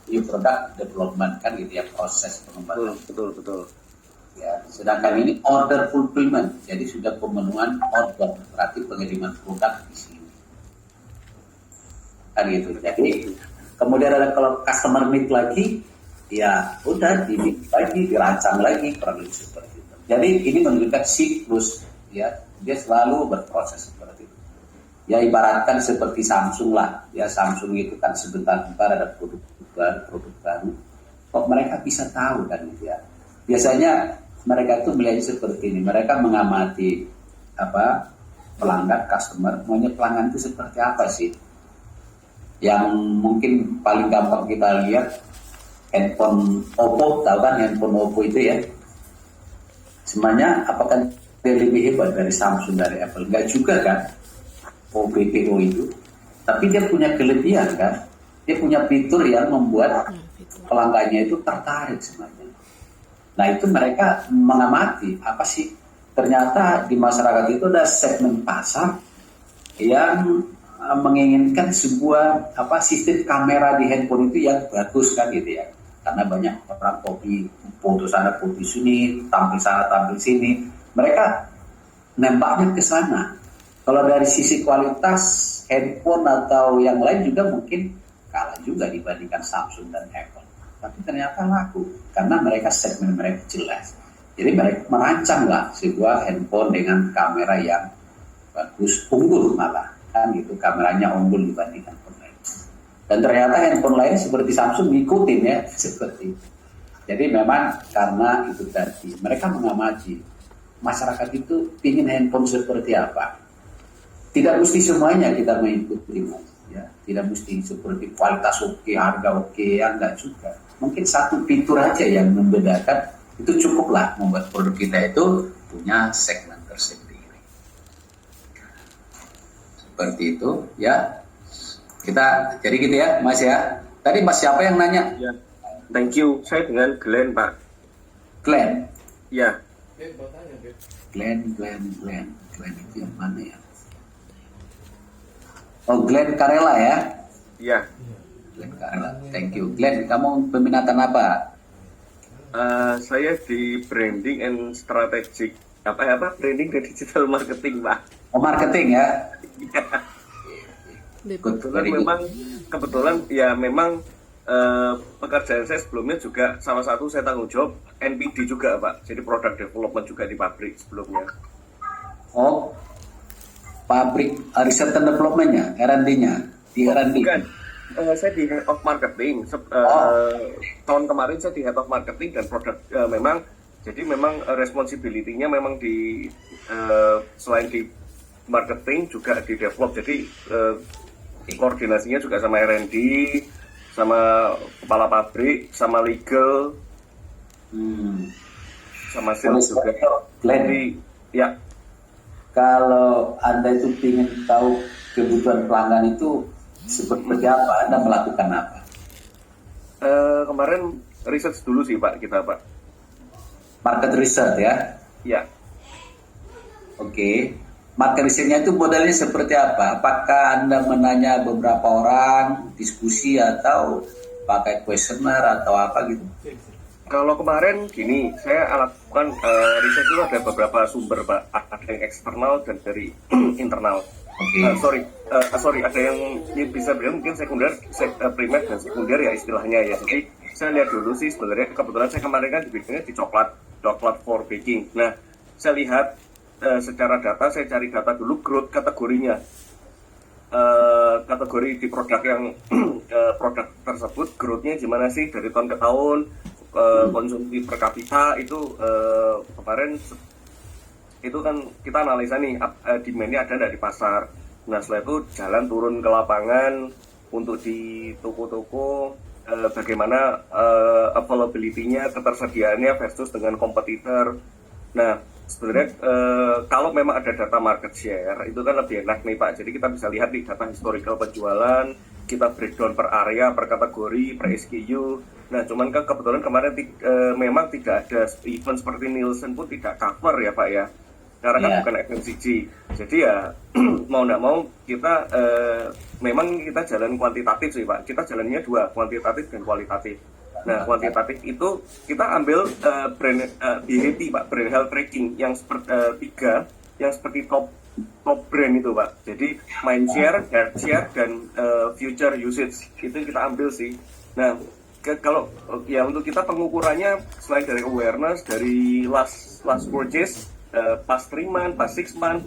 new product development kan gitu ya, proses pengembangan. Betul. Ya, sedangkan ini order fulfillment, jadi sudah pemenuhan order, berarti pengiriman produk di sini. Kan gitu. Jadi kemudian ada kalau customer need lagi, ya udah dirancang lagi kurang lebih seperti itu. Jadi ini menunjukkan siklus ya, dia selalu berproses seperti itu. Ya ibaratkan seperti Samsung lah, ya Samsung itu kan sebentar-bentar ada produk baru, kok mereka bisa tahu kan gitu ya. Biasanya mereka tuh melihat seperti ini, mereka mengamati pelanggan, customer, maunya pelanggan itu seperti apa sih. Yang mungkin paling gampang kita lihat handphone Oppo, tahu kan handphone Oppo itu ya. Sebenarnya apakah dia lebih hebat dari Samsung, dari Apple? Enggak juga kan. BPO itu, tapi dia punya kelebihan kan, dia punya fitur yang membuat pelanggannya itu tertarik sebenarnya. Nah itu mereka mengamati apa sih, ternyata di masyarakat itu ada segmen pasar yang menginginkan sebuah sistem kamera di handphone itu yang bagus kan gitu ya, karena banyak orang foto sana foto sini, tampil sana tampil sini, mereka nembaknya ke sana. Kalau dari sisi kualitas handphone atau yang lain juga mungkin kalah juga dibandingkan Samsung dan Apple. Tapi ternyata laku karena mereka segmen mereka jelas. Jadi mereka merancanglah sebuah handphone dengan kamera yang bagus, unggul malah kan gitu, kameranya unggul dibandingkan yang lain. Dan ternyata handphone lain seperti Samsung ngikutin ya, seperti itu. Jadi memang karena itu tadi, mereka mengamati masyarakat itu ingin handphone seperti apa. Tidak mesti semuanya kita mengikuti, Mas. Ya, tidak mesti seperti kualitas oke, harga oke, ya enggak juga. Mungkin satu fitur aja yang membedakan, itu cukuplah membuat produk kita itu punya segmen tersendiri. Seperti itu, ya. Kita jadi gitu ya, Mas ya. Tadi Mas siapa yang nanya? Ya. Thank you. Saya dengan Glenn, Pak. Glenn. Ya. Glenn itu yang mana ya? Oh, Glenn Karela ya? Ya. Glenn Karela, thank you. Glenn, kamu peminatan apa? Saya di branding and strategic apa branding dan digital marketing, Pak. Oh, marketing ya? Good, very good. Kebetulan memang pekerjaan saya sebelumnya juga salah satu saya tanggung jawab NPD juga, Pak. Jadi product development juga di pabrik sebelumnya. Oh, pabrik research and development-nya, R&D-nya, di R&D. Bukan, saya di head of marketing. Tahun kemarin saya di head of marketing dan produk jadi memang responsibility-nya memang di selain di marketing juga di develop. Jadi koordinasinya juga sama R&D, sama kepala pabrik, sama legal, sama sales juga. Jadi ya. Kalau Anda itu ingin tahu kebutuhan pelanggan itu seperti apa, Anda melakukan apa? Kemarin research dulu sih Pak, kita Pak. Market research ya? Ya. Oke. Market research-nya itu modelnya seperti apa? Apakah Anda menanya beberapa orang, diskusi, atau pakai kuesioner atau apa gitu? Kalau kemarin gini, saya lakukan riset itu ada beberapa sumber, Pak. Ada yang eksternal dan dari internal. Okay. Sorry, ada yang bisa bilang mungkin sekunder, primer dan sekunder ya istilahnya ya. Jadi saya lihat dulu sih sebenarnya kebetulan saya kemarin kan di bidangnya di coklat for baking. Nah, saya lihat secara data, saya cari data dulu growth kategorinya. Kategori di produk yang produk tersebut growth-nya gimana sih dari tahun ke tahun. Konsumsi per kapita itu kemarin itu kan kita analisa nih demand-nya ada nggak di pasar. Nah setelah itu jalan turun ke lapangan untuk di toko-toko bagaimana availability-nya, ketersediaannya versus dengan kompetitor. Nah sebenarnya kalau memang ada data market share itu kan lebih enak nih Pak. Jadi kita bisa lihat di data historical penjualan, kita breakdown per area, per kategori, per SKU. Nah, cuman kan kebetulan kemarin memang tidak ada event seperti Nielsen pun tidak cover ya Pak ya, karena kan bukan FMCG. Jadi ya mau nggak mau kita memang kita jalan kuantitatif sih Pak. Kita jalannya dua, kuantitatif dan kualitatif. Nah, kuantitatif itu kita ambil brand BHT Pak, brand health tracking yang seperti yang seperti top brand itu Pak. Jadi mind share, heart share, dan future usage itu kita ambil sih. Nah, kalau ya untuk kita pengukurannya selain dari awareness, dari last purchase, past 3 month, past 6 month,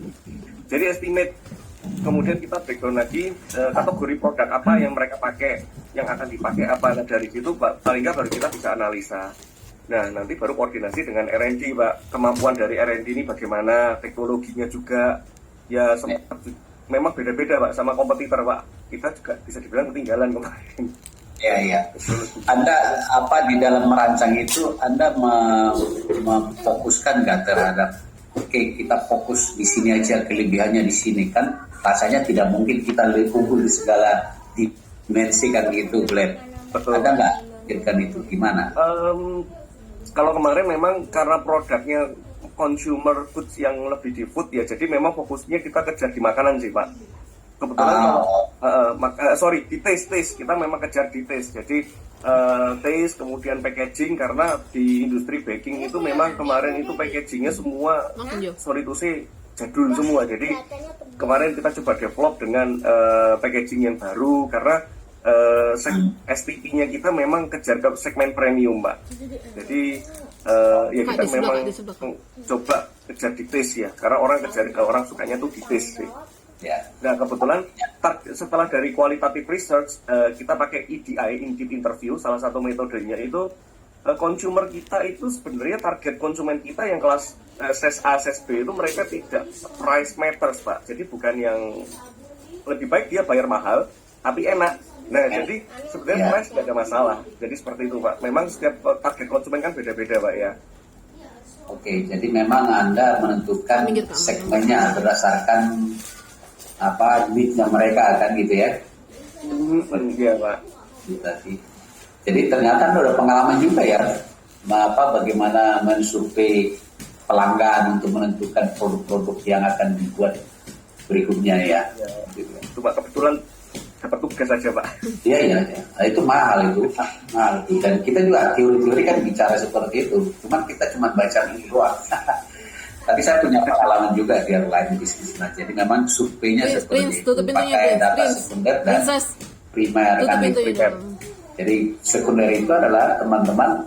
jadi estimate. Kemudian kita breakdown lagi kategori produk apa yang mereka pakai, yang akan dipakai apa. Nah dari situ paling nggak baru kita bisa analisa. Nah nanti baru koordinasi dengan R&D Pak, kemampuan dari R&D ini bagaimana, teknologinya juga ya memang beda-beda Pak sama kompetitor Pak. Kita juga bisa dibilang ketinggalan kemarin. Ya. Anda di dalam merancang itu Anda memfokuskan nggak terhadap kita fokus di sini aja, kelebihannya di sini, kan rasanya tidak mungkin kita unggul di segala dimensi kan gitu, Glenn. Betul. Ada nggak pikirkan itu gimana? Kalau kemarin memang karena produknya consumer goods yang lebih di food ya, jadi memang fokusnya kita kejar di makanan sih Pak. Kebetulan di taste kita memang kejar di taste. Jadi taste kemudian packaging, karena di industri baking itu memang kemarin itu packagingnya semua jadul semua. Jadi kemarin kita coba develop dengan packaging yang baru karena STP-nya kita memang kejar ke segmen premium Mbak. Jadi ya kita memang coba kejar di taste ya, karena orang kejar, orang sukanya tuh di taste sih. Ya. Nah, kebetulan setelah dari qualitative research, kita pakai EDI, in-depth interview, salah satu metodenya itu consumer kita itu sebenarnya target konsumen kita yang kelas ses A, ses B itu mereka tidak price matters, Pak. Jadi bukan yang lebih baik dia bayar mahal, tapi enak. Nah, jadi sebenarnya price tidak ada masalah. Jadi seperti itu, Pak. Memang setiap target konsumen kan beda-beda, Pak, ya. Oke, jadi memang Anda menentukan segmennya berdasarkan need-nya mereka kan gitu ya. Iya, Pak. Gitu tadi. Jadi ternyata Anda udah pengalaman juga ya, bagaimana mensurvei pelanggan untuk menentukan produk-produk yang akan dibuat berikutnya ya. Gitu. Itu Pak, kebetulan dapat tugas saja, Pak. Iya. Nah, itu mahal itu. Dan kita juga teori-teori kan bicara seperti itu. Cuma baca ini doang. Tapi saya punya pengalaman juga di airline bisnis. Nah, jadi memang surveinya seperti itu. Pakai data sekunder dan primer kan itu. Jadi sekunder itu adalah teman-teman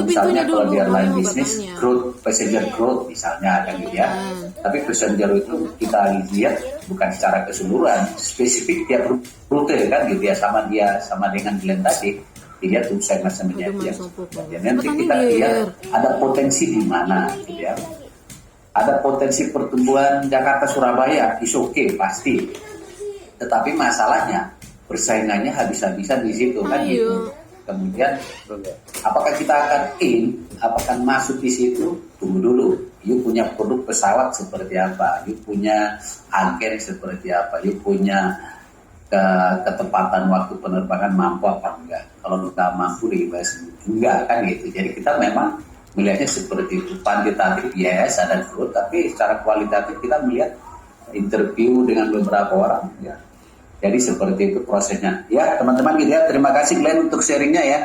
misalnya kalau di airline bisnis growth, passenger growth misalnya kan gitu ya. Tapi passenger itu kita lihat bukan secara keseluruhan, spesifik tiap rute kan gitu ya, sama dengan Glenn tadi. Dilihat tuh segmen-segmennya dia. Dan nanti kita lihat ada potensi di mana gitu ya. Ada potensi pertumbuhan Jakarta Surabaya, is okay pasti. Tetapi masalahnya persaingannya habis-habisan di situ kan gitu. Kemudian apakah kita akan masuk di situ? Tunggu dulu. You punya produk pesawat seperti apa? You punya agen seperti apa? You punya ketepatan waktu penerbangan mampu apa enggak? Kalau nggak mampu dibahas enggak kan gitu. Jadi kita memang melihatnya seperti itu, kuantitatif yes ada growth, tapi secara kualitatif kita melihat interview dengan beberapa orang ya. Jadi seperti itu prosesnya. Ya teman-teman gitu ya. Terima kasih Glenn untuk sharingnya ya.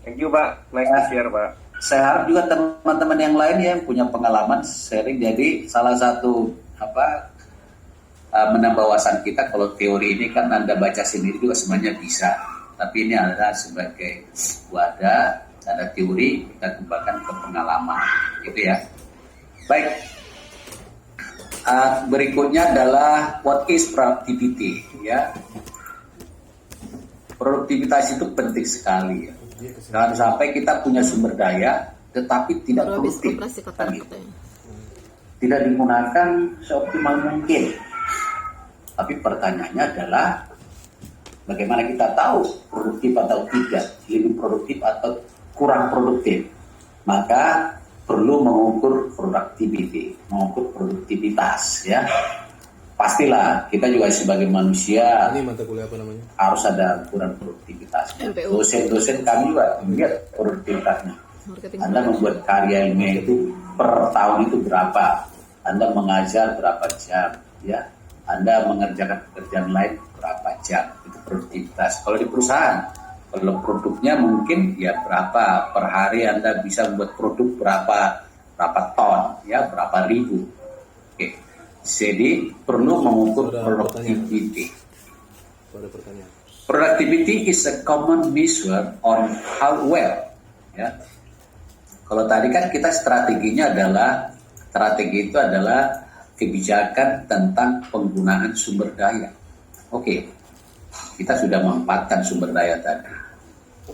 Thank you, Pak. Nice to share, Pak. Saya harap juga teman-teman yang lain yang punya pengalaman sharing. Jadi salah satu menambah wawasan kita, kalau teori ini kan Anda baca sendiri juga sebenarnya bisa. Tapi ini adalah sebagai wadah, ada teori, kita kembangkan ke pengalaman, gitu ya. Baik, berikutnya adalah what is productivity, ya. Produktivitas itu penting sekali, ya. Jangan sampai kita punya sumber daya, tetapi tidak produktif, kan gitu. Tidak digunakan seoptimal mungkin. Tapi pertanyaannya adalah bagaimana kita tahu produktif atau tidak, lebih produktif atau kurang produktif. Maka perlu mengukur productivity, mengukur produktivitas ya. Pastilah kita juga sebagai manusia ini mata kuliah apa namanya? Harus ada ukuran produktivitas. Dosen-dosen kami juga melihat produktivitasnya. Anda membuat karya ilmiah itu per tahun itu berapa? Anda mengajar berapa jam ya? Anda mengerjakan pekerjaan lain berapa jam? Itu produktivitas. Kalau di perusahaan, kalau produknya mungkin ya berapa per hari Anda bisa membuat produk berapa ton ya, berapa ribu. Oke. Jadi perlu mengukur productivity. Ada pertanyaan. Productivity is a common measure on how well ya. Kalau tadi kan kita strategi itu adalah kebijakan tentang penggunaan sumber daya. Oke. Kita sudah memanfaatkan sumber daya tadi.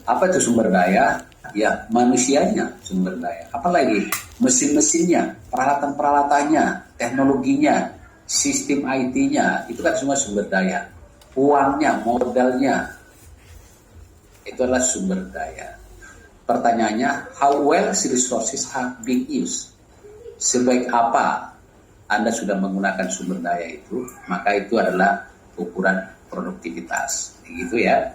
Apa itu sumber daya? Ya, manusianya sumber daya. Apalagi mesin-mesinnya, peralatan-peralatannya, teknologinya, sistem IT-nya, itu kan semua sumber daya. Uangnya, modalnya, itu adalah sumber daya. Pertanyaannya, how well resources are being used? Sebaik apa Anda sudah menggunakan sumber daya itu, maka itu adalah ukuran produktivitas. Gitu ya.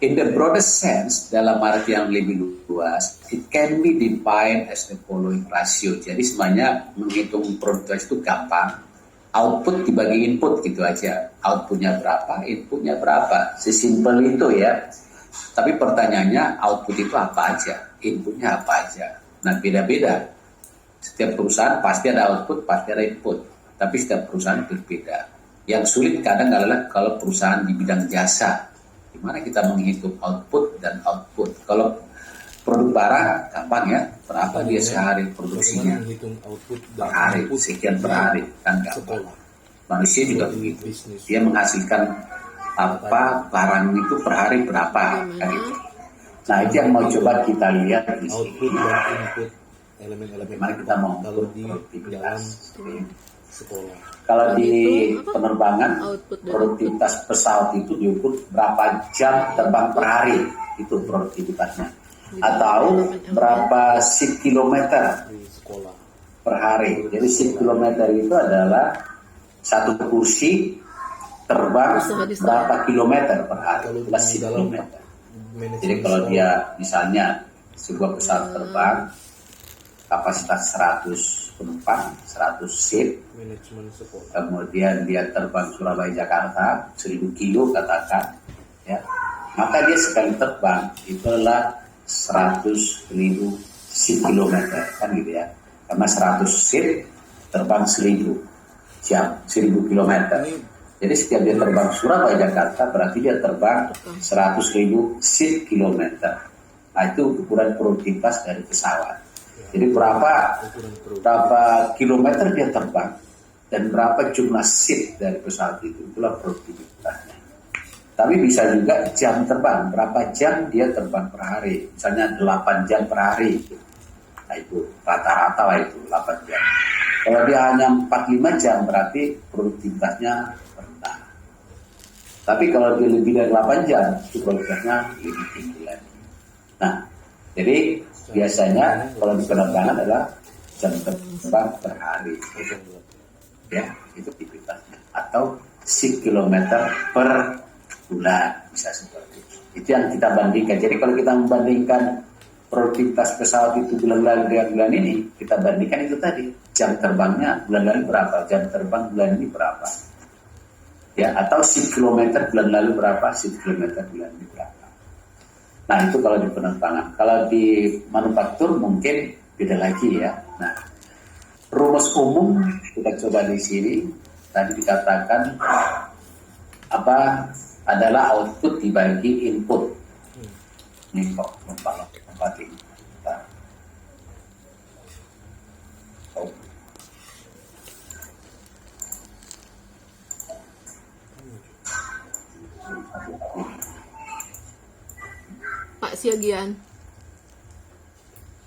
In the broadest sense, dalam arti yang lebih luas, it can be defined as the following ratio. Jadi sebenarnya menghitung produktivitas itu gampang. Output dibagi input gitu aja. Outputnya berapa, inputnya berapa. Sesimpel itu ya. Tapi pertanyaannya output itu apa aja, inputnya apa aja. Nah beda-beda. Setiap perusahaan pasti ada output, pasti ada input. Tapi setiap perusahaan berbeda. Yang sulit kadang adalah kalau perusahaan di bidang jasa. Gimana kita menghitung output dan output. Kalau produk barang, gampang ya. Berapa dia sehari produksinya. Menghitung output per hari, sekian per hari. Kan gampang. Sekolah. Manusia juga begitu. Bisnis. Dia menghasilkan apa barang itu per hari berapa kan itu. Nah itu yang mau coba kita lihat di Output sini. dan input elemen-elemen Gimana kita mau kalau di dalam produktivitas. sekolah. Kalau di Itu apa? penerbangan Output dan produktivitas pesawat itu diukur berapa jam terbang per hari, itu produktivitasnya. Atau berapa seat kilometer Di sekolah. per hari. Jadi seat kilometer itu adalah satu kursi terbang Usaha di sana. berapa kilometer per hari. Kalau Itulah di seat dalam kilometer. manajemen Jadi kalau sekolah, dia misalnya sebuah pesawat terbang kapasitas 100 penumpang, 100 seat, manajemen sekolah. kemudian dia terbang Surabaya Jakarta 1000 kilo katakan, ya, maka dia sekali terbang itu adalah 100.000 seat kilometer kan gitu ya, karena 100 seat terbang 1000 jam 1000 kilometer. Jadi setiap dia terbang Surabaya Jakarta berarti dia terbang 100.000 seat kilometer. Nah itu ukuran produktivitas dari pesawat. Jadi berapa kilometer dia terbang dan berapa jumlah seat dari pesawat itu, itulah produktivitasnya. Tapi bisa juga jam terbang, berapa jam dia terbang per hari, misalnya 8 jam per hari. Nah itu rata-rata lah itu 8 jam. Kalau dia hanya 4-5 jam berarti produktivitasnya rendah. Tapi kalau dia lebih dari 8 jam itu produktivitasnya lebih tinggi lagi. Nah, jadi biasanya kalau di penerbangan adalah jam terbang per hari, ya itu aktivitasnya, atau seat kilometer per bulan bisa seperti itu. Itu yang kita bandingkan. Jadi kalau kita membandingkan produktivitas pesawat itu bulan lalu dengan bulan ini, kita bandingkan itu tadi jam terbangnya bulan lalu berapa, jam terbang bulan ini berapa, ya, atau seat kilometer bulan lalu berapa, seat kilometer bulan ini berapa. Nah itu kalau di penerbangan. Kalau di manufaktur mungkin beda lagi ya. Nah rumus umum kita coba di sini. Tadi dikatakan apa adalah output dibagi input. Ini kok tempat ini. Oh. Pak Siagian.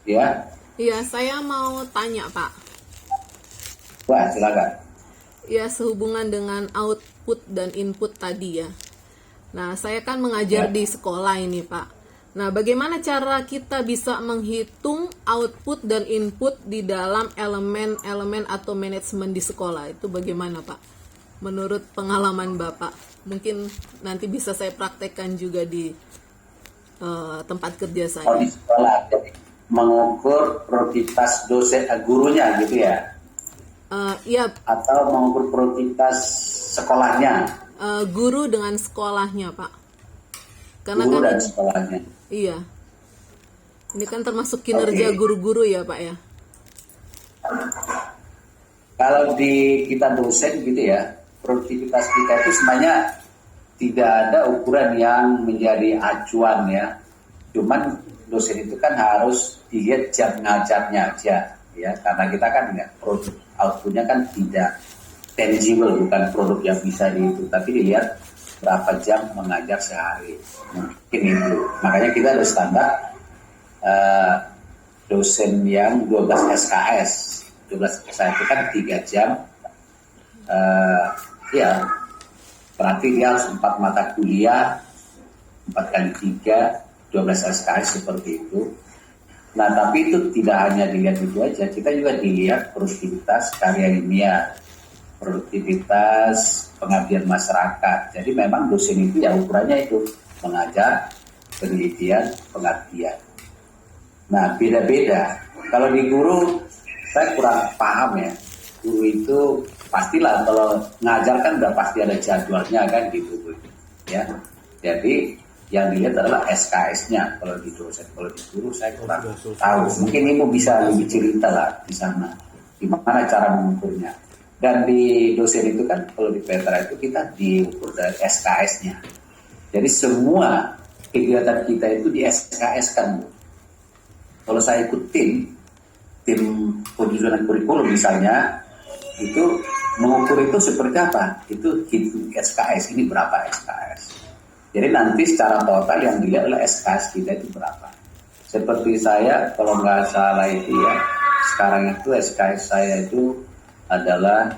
Ya, Iya, saya mau tanya, Pak. wah silakan. Ya, sehubungan dengan output dan input tadi ya. Nah, saya kan mengajar Ya. di sekolah ini, Pak. Nah, bagaimana cara kita bisa menghitung output dan input di dalam elemen-elemen atau manajemen di sekolah? Itu bagaimana, Pak? Menurut pengalaman Bapak. Mungkin nanti bisa saya praktekkan juga di tempat kerja saya. Oh, di sekolah jadi mengukur produktivitas dosen gurunya gitu ya, Ya, atau mengukur produktivitas sekolahnya, guru dengan sekolahnya, Pak. Karena guru kan dan sekolahnya. iya. Ini kan termasuk kinerja Oke. guru-guru ya, Pak ya. Kalau di kita dosen gitu ya, produktivitas kita itu sebenarnya tidak ada ukuran yang menjadi acuan ya. Cuman dosen itu kan harus dilihat jam ngajarnya aja ya, karena kita kan nggak produk outputnya kan tidak tangible, bukan produk yang bisa dihitung, tapi dilihat berapa jam mengajar sehari. Mungkin itu. Makanya kita ada standar dosen yang 12 SKS. 12 SKS itu kan 3 jam. Ya, berarti dia harus 4 mata kuliah, 4 kali 3, 12 SKS seperti itu. Nah, tapi itu tidak hanya dilihat itu aja, kita juga dilihat produktivitas karya ilmiah, produktivitas pengabdian masyarakat. Jadi memang dosen itu ya ukurannya itu mengajar, penelitian, pengabdian. Nah, beda-beda. Kalau di guru, saya kurang paham ya. Guru itu pastilah kalau ngajar kan udah pasti ada jadwalnya kan gitu, ya. Jadi yang dilihat adalah SKS-nya kalau di dosen, kalau di guru saya kurang tahu. Mungkin Ibu bisa lebih cerita lah di sana, gimana cara mengukurnya. Dan di dosen itu kan kalau di Petra itu kita diukur dari SKS-nya. Jadi semua kegiatan kita itu di SKS-kan. Kalau saya ikut tim penyusunan kurikulum misalnya, itu mengukur itu seperti apa? Itu hitung SKS, ini berapa SKS. Jadi nanti secara total yang dilihat adalah SKS kita itu berapa. Seperti saya, kalau nggak salah itu ya, sekarang itu SKS saya itu adalah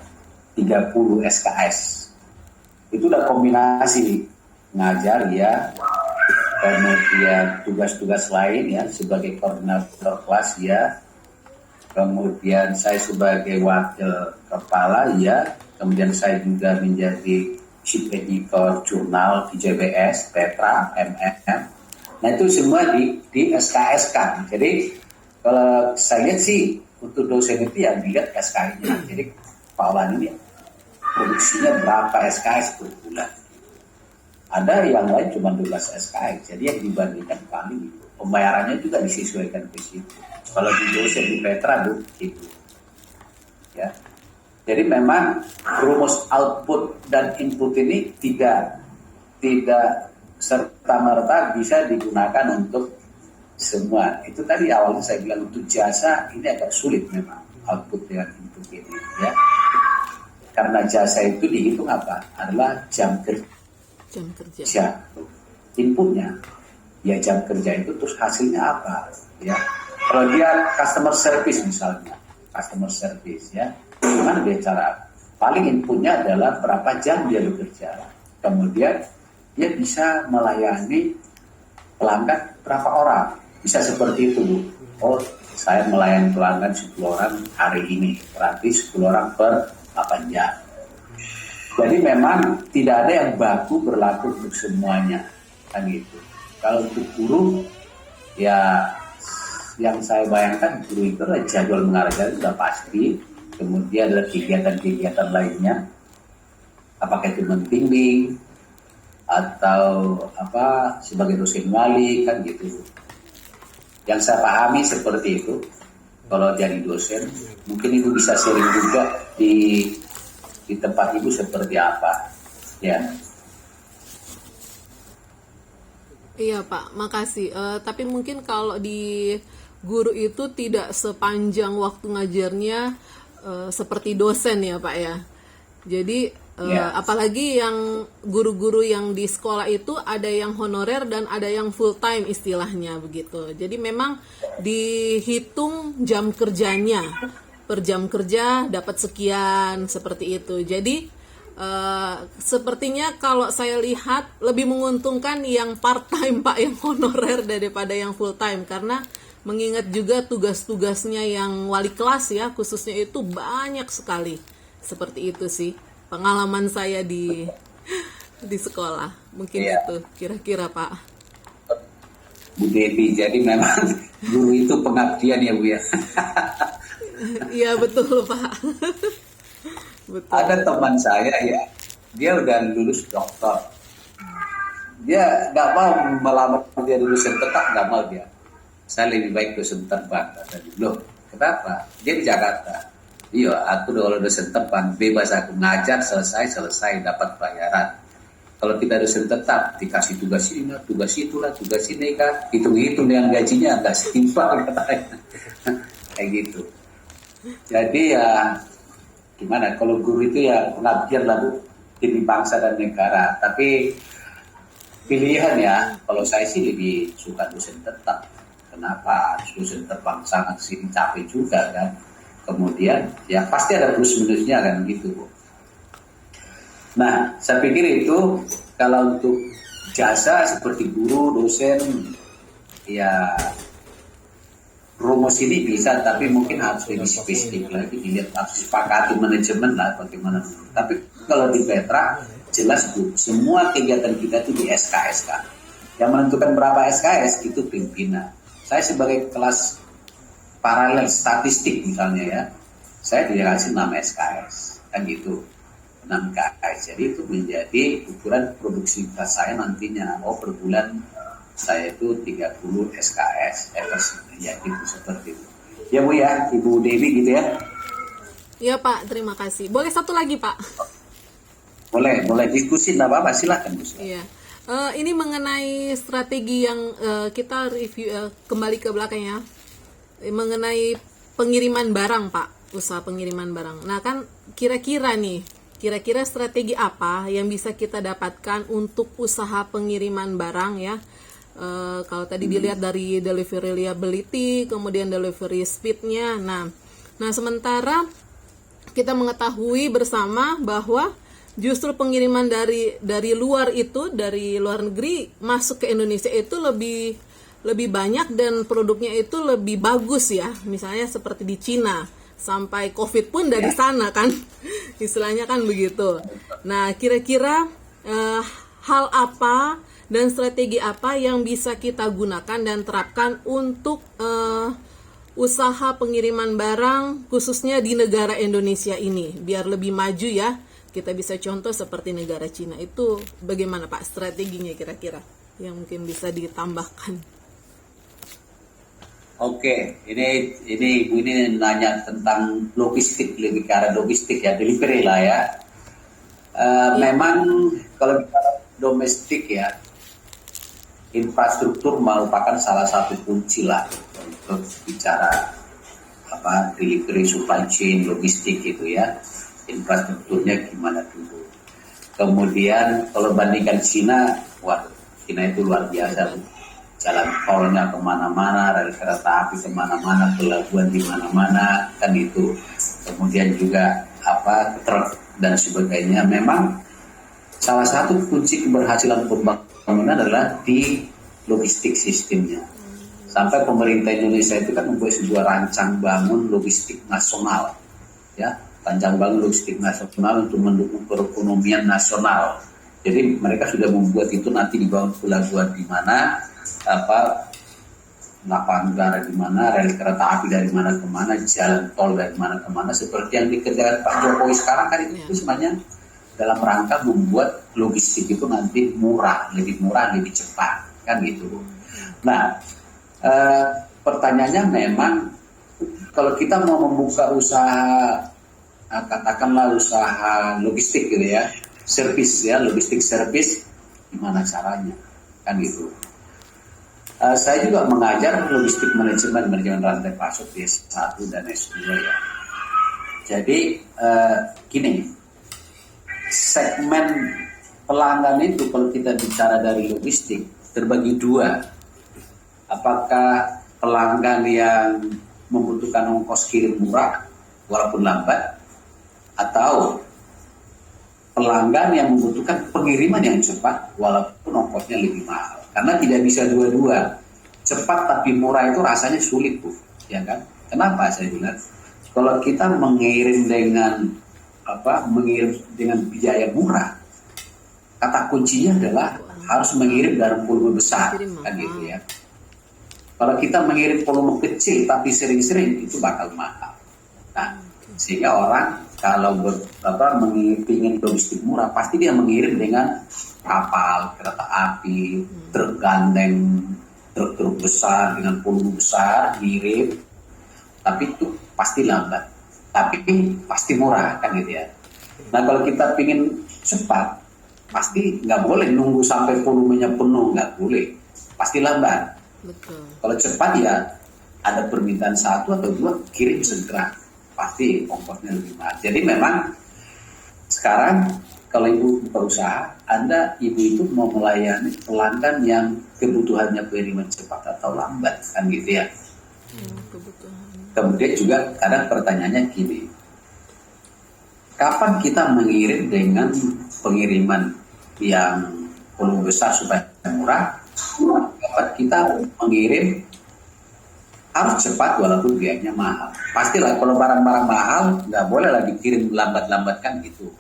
30 SKS. Itu udah kombinasi ngajar ya, kemudian tugas-tugas lain ya, sebagai koordinator kelas ya, kemudian saya sebagai wakil kepala ya, kemudian saya juga menjadi chief editor jurnal di JBS, Petra, MM. Nah itu semua di SKS kan. Jadi kalau saya lihat sih untuk dosen itu yang dilihat SKS-nya. Jadi Pak Wan ini produksinya berapa SKS per bulan. Ada yang lain cuma 12 SKS. Jadi yang dibandingkan paling itu. Pembayarannya juga disesuaikan ke situ. Kalau di dosen di Petra itu. Ya. Jadi memang rumus output dan input ini tidak serta-merta bisa digunakan untuk semua. Itu tadi awalnya saya bilang untuk jasa ini agak sulit memang output dengan input ini ya. Karena jasa itu dihitung apa? Adalah jam kerja. Inputnya ya jam kerja itu, terus hasilnya apa ya. Kalau dia customer service misalnya, ya, gimana dia cara? Paling inputnya adalah berapa jam dia bekerja. Kemudian dia bisa melayani pelanggan berapa orang. Bisa seperti itu, Bu. Oh, saya melayani pelanggan 10 orang hari ini. Berarti 10 orang per 8 jam. Jadi memang tidak ada yang baku berlaku untuk semuanya. Kan gitu. Kalau untuk guru, ya yang saya bayangkan guru itu adalah jadwal mengajar sudah pasti. Kemudian ada kegiatan-kegiatan lainnya. Apakah itu membimbing atau apa sebagai dosen wali kan gitu. Yang saya pahami seperti itu. Kalau jadi dosen, mungkin ibu bisa sharing juga di tempat ibu seperti apa, ya. Iya Pak, makasih. Tapi mungkin kalau di guru itu tidak sepanjang waktu ngajarnya seperti dosen ya Pak ya. Jadi apalagi yang guru-guru yang di sekolah itu ada yang honorer dan ada yang full time istilahnya begitu. Jadi memang dihitung jam kerjanya, per jam kerja dapat sekian seperti itu. Jadi sepertinya kalau saya lihat lebih menguntungkan yang part time Pak, yang honorer daripada yang full time, karena mengingat juga tugas-tugasnya yang wali kelas ya khususnya itu banyak sekali. Seperti itu sih pengalaman saya di sekolah. Mungkin itu kira-kira Pak. Bu Devi, jadi memang guru itu pengabdian ya Bu ya. Iya betul Pak. Betul. Ada teman saya ya, dia udah lulus doktor. Dia nggak mau melamar dia dosen tetap, nggak mau dia. Saya lebih baik dosen terbang. Tadi loh, kenapa? Dia di Jakarta. Iya, aku udah dosen terbang, bebas aku ngajar selesai dapat bayaran. Kalau kita dosen tetap dikasih tugas ini, tugas itulah, tugas ini kan, hitung-hitung dengan gajinya nggak setimpal katanya. Kayak gitu. Jadi ya gimana? Kalau guru itu ya pengabdian lah Bu, demi bangsa dan negara. Tapi pilihan ya, kalau saya sih lebih suka dosen tetap. Kenapa? Dosen terbang sangat sih capek juga kan. Kemudian ya pasti ada plus minusnya kan gitu Bu. Nah, saya pikir itu kalau untuk jasa seperti guru, dosen, ya rumus ini bisa, tapi mungkin harus lebih spesifik lagi, dilihat harus sepakati manajemen lah bagaimana. Tapi kalau di Petra, jelas Bu, semua kegiatan kita itu di SKS kan. Yang menentukan berapa SKS itu pimpinan. Saya sebagai kelas paralel statistik misalnya ya, saya dikasih 6 SKS, kan gitu. 6 KS, jadi itu menjadi ukuran produksivitas saya nantinya. Oh, per bulan saya itu 30 SKS, ya gitu seperti itu. Ya Bu ya, Ibu Dewi gitu ya. Iya Pak, terima kasih. Boleh satu lagi Pak? Boleh diskusi, nggak apa-apa, silakan Bu. Iya. Ini mengenai strategi yang kita review kembali ke belakang ya, mengenai pengiriman barang Pak. usaha pengiriman barang. Nah kan kira-kira strategi apa yang bisa kita dapatkan untuk usaha pengiriman barang ya? Kalau tadi dilihat dari delivery reliability, kemudian delivery speed-nya. Nah sementara kita mengetahui bersama bahwa justru pengiriman dari luar itu, dari luar negeri masuk ke Indonesia itu lebih banyak dan produknya itu lebih bagus ya. Misalnya seperti di Cina, sampai COVID pun dari sana kan, istilahnya kan begitu. Nah kira-kira hal apa dan strategi apa yang bisa kita gunakan dan terapkan untuk usaha pengiriman barang khususnya di negara Indonesia ini biar lebih maju ya. Kita bisa contoh seperti negara Cina. Itu bagaimana Pak strateginya kira-kira yang mungkin bisa ditambahkan? Oke, ini Ibu ini nanya tentang logistik, lebih ke arah logistik ya, delivery lah ya. Memang kalau bicara domestik ya, infrastruktur merupakan salah satu kunci lah untuk bicara delivery, supply chain, logistik gitu ya. Infrastrukturnya gimana dulu. Kemudian kalau bandingkan Cina, Cina itu luar biasa. Jalan tolnya kemana-mana, rel kereta api kemana-mana, pelabuhan di mana-mana, kan itu. Kemudian juga truk dan sebagainya. Memang salah satu kunci keberhasilan pembangunan adalah di logistik sistemnya. Sampai pemerintah Indonesia itu kan membuat sebuah rancang bangun logistik nasional, ya, rancang bangun logistik nasional untuk mendukung perekonomian nasional. Jadi mereka sudah membuat itu nanti dibangun pelabuhan di mana, lapangan udara di mana, rel kereta api dari mana ke mana, jalan tol dari mana ke mana, seperti yang dikerjakan Pak Jokowi sekarang kan itu sebenarnya dalam rangka membuat logistik itu nanti lebih murah, lebih cepat, kan gitu. Nah, pertanyaannya memang kalau kita mau membuka usaha, katakanlah usaha logistik gitu ya, logistik service, gimana caranya, kan gitu. Saya juga mengajar logistik manajemen rantai pasok di S1 dan S2 ya. Jadi gini, segmen pelanggan itu kalau kita bicara dari logistik terbagi dua. Apakah pelanggan yang membutuhkan ongkos kirim murah walaupun lambat, atau pelanggan yang membutuhkan pengiriman yang cepat walaupun ongkosnya lebih mahal. Karena tidak bisa dua-dua. Cepat tapi murah itu rasanya sulit, Bu. Ya kan? Kenapa saya bilang? Kalau kita mengirim dengan biaya murah, kata kuncinya adalah harus mengirim dalam volume besar, kan gitu ya. Kalau kita mengirim volume kecil tapi sering-sering, itu bakal mahal. Nah, sehingga orang kalau ingin logistik murah, pasti dia mengirim dengan kapal, kereta api, truk gandeng, truk besar dengan volume besar, ngirim. Tapi itu pasti lambat, tapi pasti murah, kan gitu ya. Nah kalau kita ingin cepat, pasti nggak boleh nunggu sampai volumenya penuh, nggak boleh, pasti lambat. Betul. Kalau cepat ya ada permintaan 1 atau 2, kirim segera, pasti ongkosnya lebih mahal. Jadi memang sekarang kalau ibu berusaha, ibu itu mau melayani pelanggan yang kebutuhannya pengiriman cepat atau lambat, kan gitu ya. Kemudian juga kadang pertanyaannya gini, kapan kita mengirim dengan pengiriman yang volume besar supaya murah? Kapan kita mengirim harus cepat walaupun biayanya mahal. Pastilah kalau barang-barang mahal nggak boleh lagi kirim lambat-lambat, kan gitu.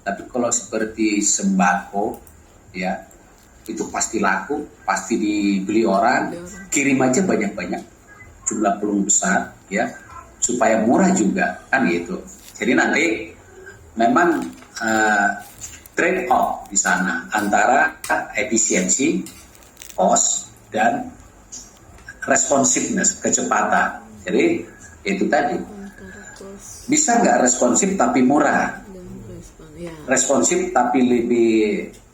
Tapi kalau seperti sembako, ya itu pasti laku, pasti dibeli orang, kirim aja banyak-banyak, jumlah volume besar, ya supaya murah juga, kan gitu. Jadi nanti memang trade off di sana antara efisiensi, cost, dan responsiveness, kecepatan. Jadi itu tadi, bisa nggak responsif tapi murah? Responsif tapi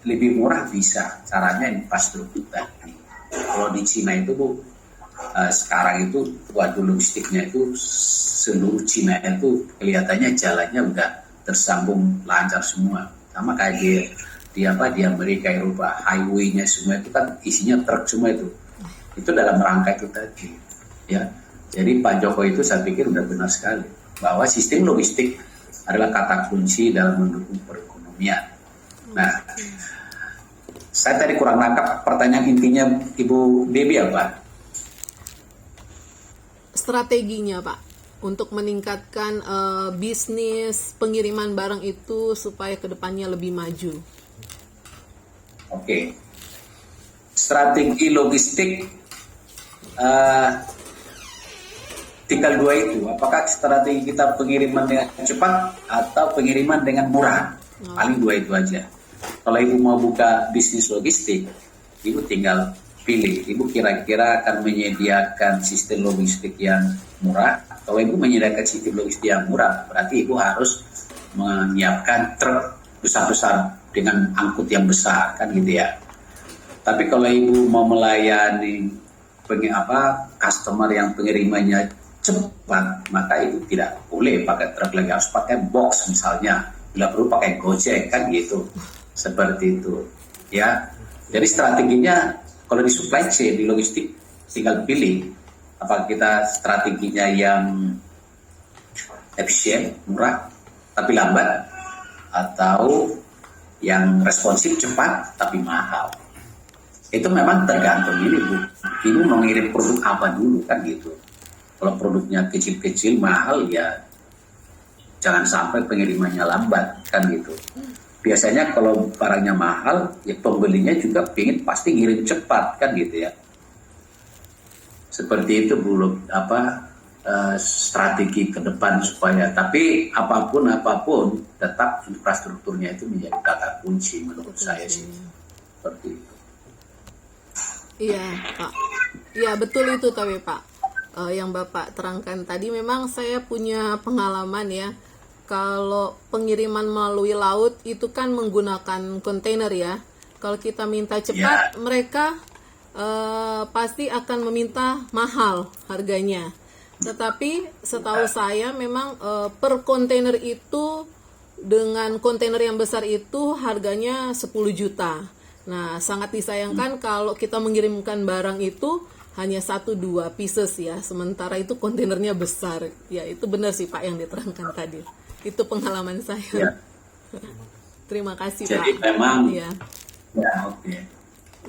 lebih murah bisa. Caranya infrastruktur tadi. Kalau di Cina itu, Bu, sekarang itu waduh logistiknya itu seluruh Cina itu kelihatannya jalannya udah tersambung lancar semua, sama kayak di Amerika, Eropa, highway-nya semua itu kan isinya truk semua itu dalam rangka itu tadi ya. Jadi Pak Jokowi itu saya pikir udah benar sekali bahwa sistem logistik adalah kata kunci dalam mendukung perekonomian. Nah, saya tadi kurang nangkap pertanyaan intinya Ibu Debbie apa? Strateginya Pak untuk meningkatkan bisnis pengiriman barang itu supaya kedepannya lebih maju. Oke. Strategi logistik tinggal dua itu. Apakah strategi kita pengiriman dengan cepat atau pengiriman dengan murah? Paling dua itu aja. Kalau Ibu mau buka bisnis logistik, Ibu tinggal pilih. Ibu kira-kira akan menyediakan sistem logistik yang murah. Kalau Ibu menyediakan sistem logistik yang murah, berarti Ibu harus menyiapkan truk besar-besar dengan angkut yang besar, kan gitu ya. Tapi kalau Ibu mau melayani customer yang pengirimannya cepat, maka Ibu tidak boleh pakai truk lagi, harus pakai box misalnya. Bila perlu pakai Gojek, kan gitu. Seperti itu ya. Jadi strateginya kalau di supply chain, di logistik, tinggal pilih apakah kita strateginya yang efisien, murah tapi lambat, atau yang responsif, cepat tapi mahal. Itu memang tergantung ini Bu. Ibu mau ngirim produk apa dulu, kan gitu. Kalau produknya kecil-kecil mahal ya jangan sampai pengirimannya lambat, kan gitu. Biasanya kalau barangnya mahal, ya pembelinya juga pengen pasti ngirim cepat, kan gitu ya. Seperti itu Bu, strategi ke depan supaya, tapi apapun tetap infrastrukturnya itu menjadi kata kunci menurut saya sih. Seperti itu. Iya Pak, iya betul itu tapi Pak, yang Bapak terangkan tadi memang saya punya pengalaman ya. Kalau pengiriman melalui laut itu kan menggunakan kontainer ya. Kalau kita minta cepat, mereka pasti akan meminta mahal harganya. Tetapi setahu saya memang per kontainer itu dengan kontainer yang besar itu harganya 10 juta. Nah, sangat disayangkan kalau kita mengirimkan barang itu hanya 1-2 pieces ya. Sementara itu kontainernya besar. Ya, itu benar sih Pak yang diterangkan tadi. Itu pengalaman saya. Ya. Terima kasih jadi Pak. Memang ya oke.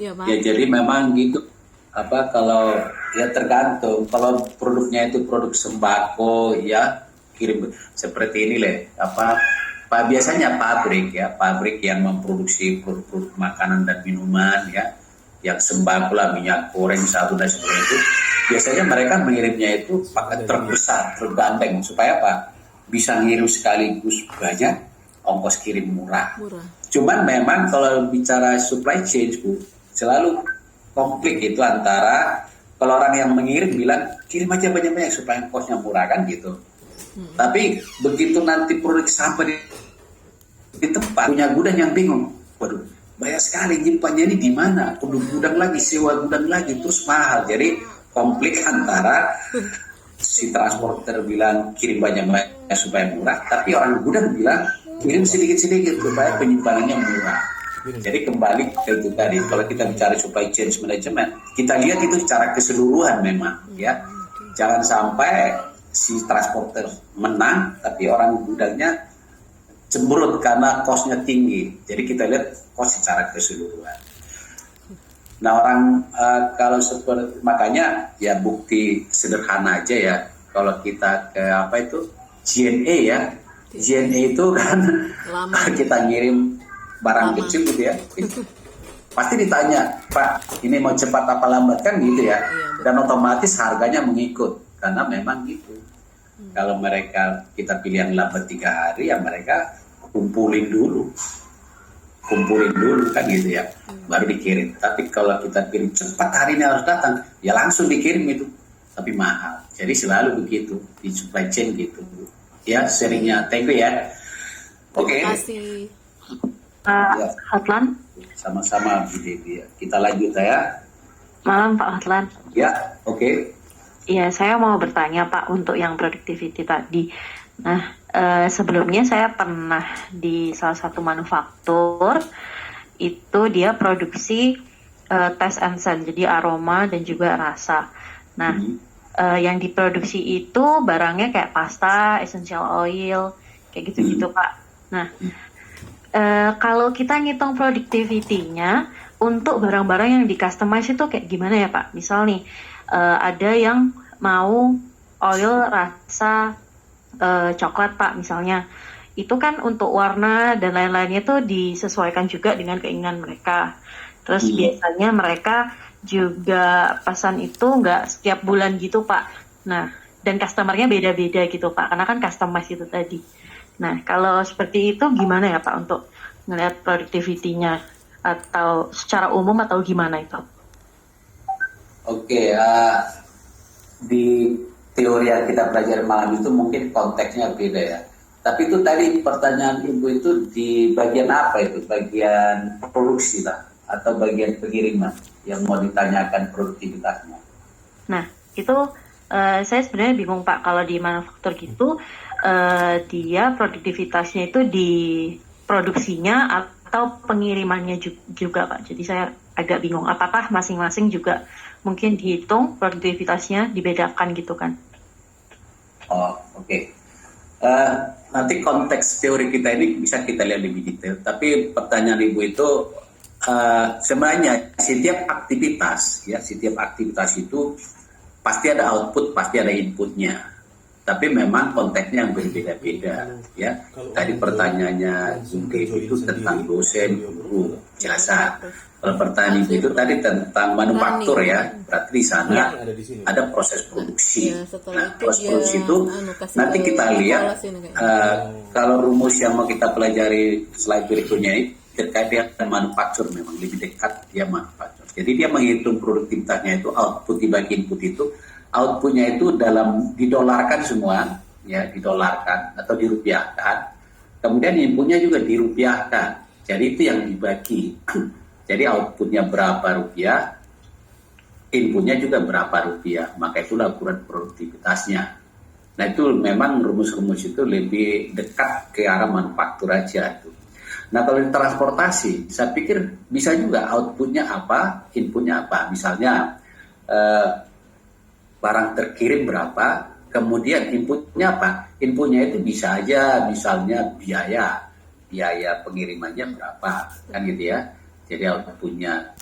Ya Pak. Ya jadi memang gitu. Kalau ya tergantung. Kalau produknya itu produk sembako ya kirim seperti ini biasanya pabrik yang memproduksi produk makanan dan minuman ya, yang sembako lah, minyak goreng, sabun dan sebagainya itu, biasanya mereka mengirimnya itu pakai truk besar, truk gandeng, supaya apa? Bisa ngirim sekaligus banyak, ongkos kirim murah. Cuman memang kalau bicara supply chain Bu, selalu konflik itu antara kalau orang yang mengirim bilang kirim aja banyak-banyak supaya ongkosnya murah, kan gitu. Tapi begitu nanti produk sampai di tempat, punya gudang yang bingung, waduh banyak sekali nyimpannya ini di mana, kudu gudang lagi, sewa gudang lagi, terus mahal. Jadi konflik antara si transporter bilang kirim banyak-banyak supaya murah, tapi orang gudang bilang kirim sedikit-sedikit supaya penyimpanannya murah. Jadi kembali ke itu tadi, kalau kita bicara supply chain management, kita lihat itu secara keseluruhan memang ya. Jangan sampai si transporter menang, tapi orang gudangnya cemberut karena cost-nya tinggi. Jadi kita lihat cost secara keseluruhan. Nah kalau seperti, makanya ya bukti sederhana aja ya. Kalau kita ke JNE ya. JNE itu kan kita ngirim barang kecil gitu ya. Pasti ditanya, Pak, ini mau cepat apa lambat, kan gitu ya. Dan otomatis harganya mengikut karena memang gitu. Kalau kita pilih yang lambat 3 hari, ya mereka kumpulin dulu kan gitu ya, baru dikirim. Tapi kalau kita pilih cepat, hari ini harus datang, ya langsung dikirim itu, tapi mahal. Jadi selalu begitu di supply chain gitu ya, seringnya. Thank you ya. Oke. Terima kasih. Hatlan. Sama-sama Bu Devi ya. Kita lanjut ya. Malam Pak Hotlan. Ya, oke. Iya, saya mau bertanya Pak untuk yang productivity tadi. Nah, sebelumnya saya pernah di salah satu manufaktur, itu dia produksi taste and scent, jadi aroma dan juga rasa. Nah, yang diproduksi itu barangnya kayak pasta, essential oil, kayak gitu-gitu Pak. Nah, kalau kita ngitung productivity-nya untuk barang-barang yang di-customize itu kayak gimana ya Pak? Misal nih, ada yang mau oil rasa coklat Pak misalnya. Itu kan untuk warna dan lain-lainnya itu disesuaikan juga dengan keinginan mereka. Terus biasanya mereka juga pesan itu nggak setiap bulan gitu Pak. Nah, dan customernya beda-beda gitu Pak, karena kan customize itu tadi. Nah, kalau seperti itu gimana ya Pak untuk ngelihat productivity-nya? Atau secara umum atau gimana itu? Oke, di teori yang kita pelajari malam itu mungkin konteksnya beda ya. Tapi itu tadi pertanyaan Ibu itu di bagian apa itu? Bagian produksi lah atau bagian pengiriman yang mau ditanyakan produktivitasnya? Nah, itu saya sebenarnya bingung Pak, kalau di manufaktur gitu dia produktivitasnya itu di produksinya atau pengirimannya juga Pak. Jadi saya agak bingung apakah masing-masing juga mungkin dihitung produktivitasnya dibedakan gitu kan. Oh, oke. Nanti konteks teori kita ini bisa kita lihat lebih detail. Tapi pertanyaan Ibu itu sebenarnya setiap aktivitas itu pasti ada output, pasti ada inputnya. Tapi memang konteksnya yang berbeda-beda ya. Tadi pertanyaannya itu tentang dosen, guru, jasa. Kalau pertanyaan itu tadi tentang manufaktur ya, berarti di sana ada proses produksi. Nah, proses produksi itu nanti kita lihat kalau rumus yang mau kita pelajari slide berikutnya ini terkait dengan manufaktur, memang lebih dekat dia manufaktur. Jadi dia menghitung produktivitasnya itu output dibagi input itu. Outputnya itu didolarkan semua, ya didolarkan atau dirupiahkan. Kemudian inputnya juga dirupiahkan. Jadi itu yang dibagi. Jadi outputnya berapa rupiah, inputnya juga berapa rupiah. Maka itulah ukuran produktivitasnya. Nah itu memang rumus-rumus itu lebih dekat ke arah manufaktur aja itu. Nah kalau di transportasi, saya pikir bisa juga outputnya apa, inputnya apa. Misalnya barang terkirim berapa, kemudian inputnya apa? Inputnya itu bisa aja misalnya biaya pengirimannya berapa, kan gitu ya. Jadi outputnya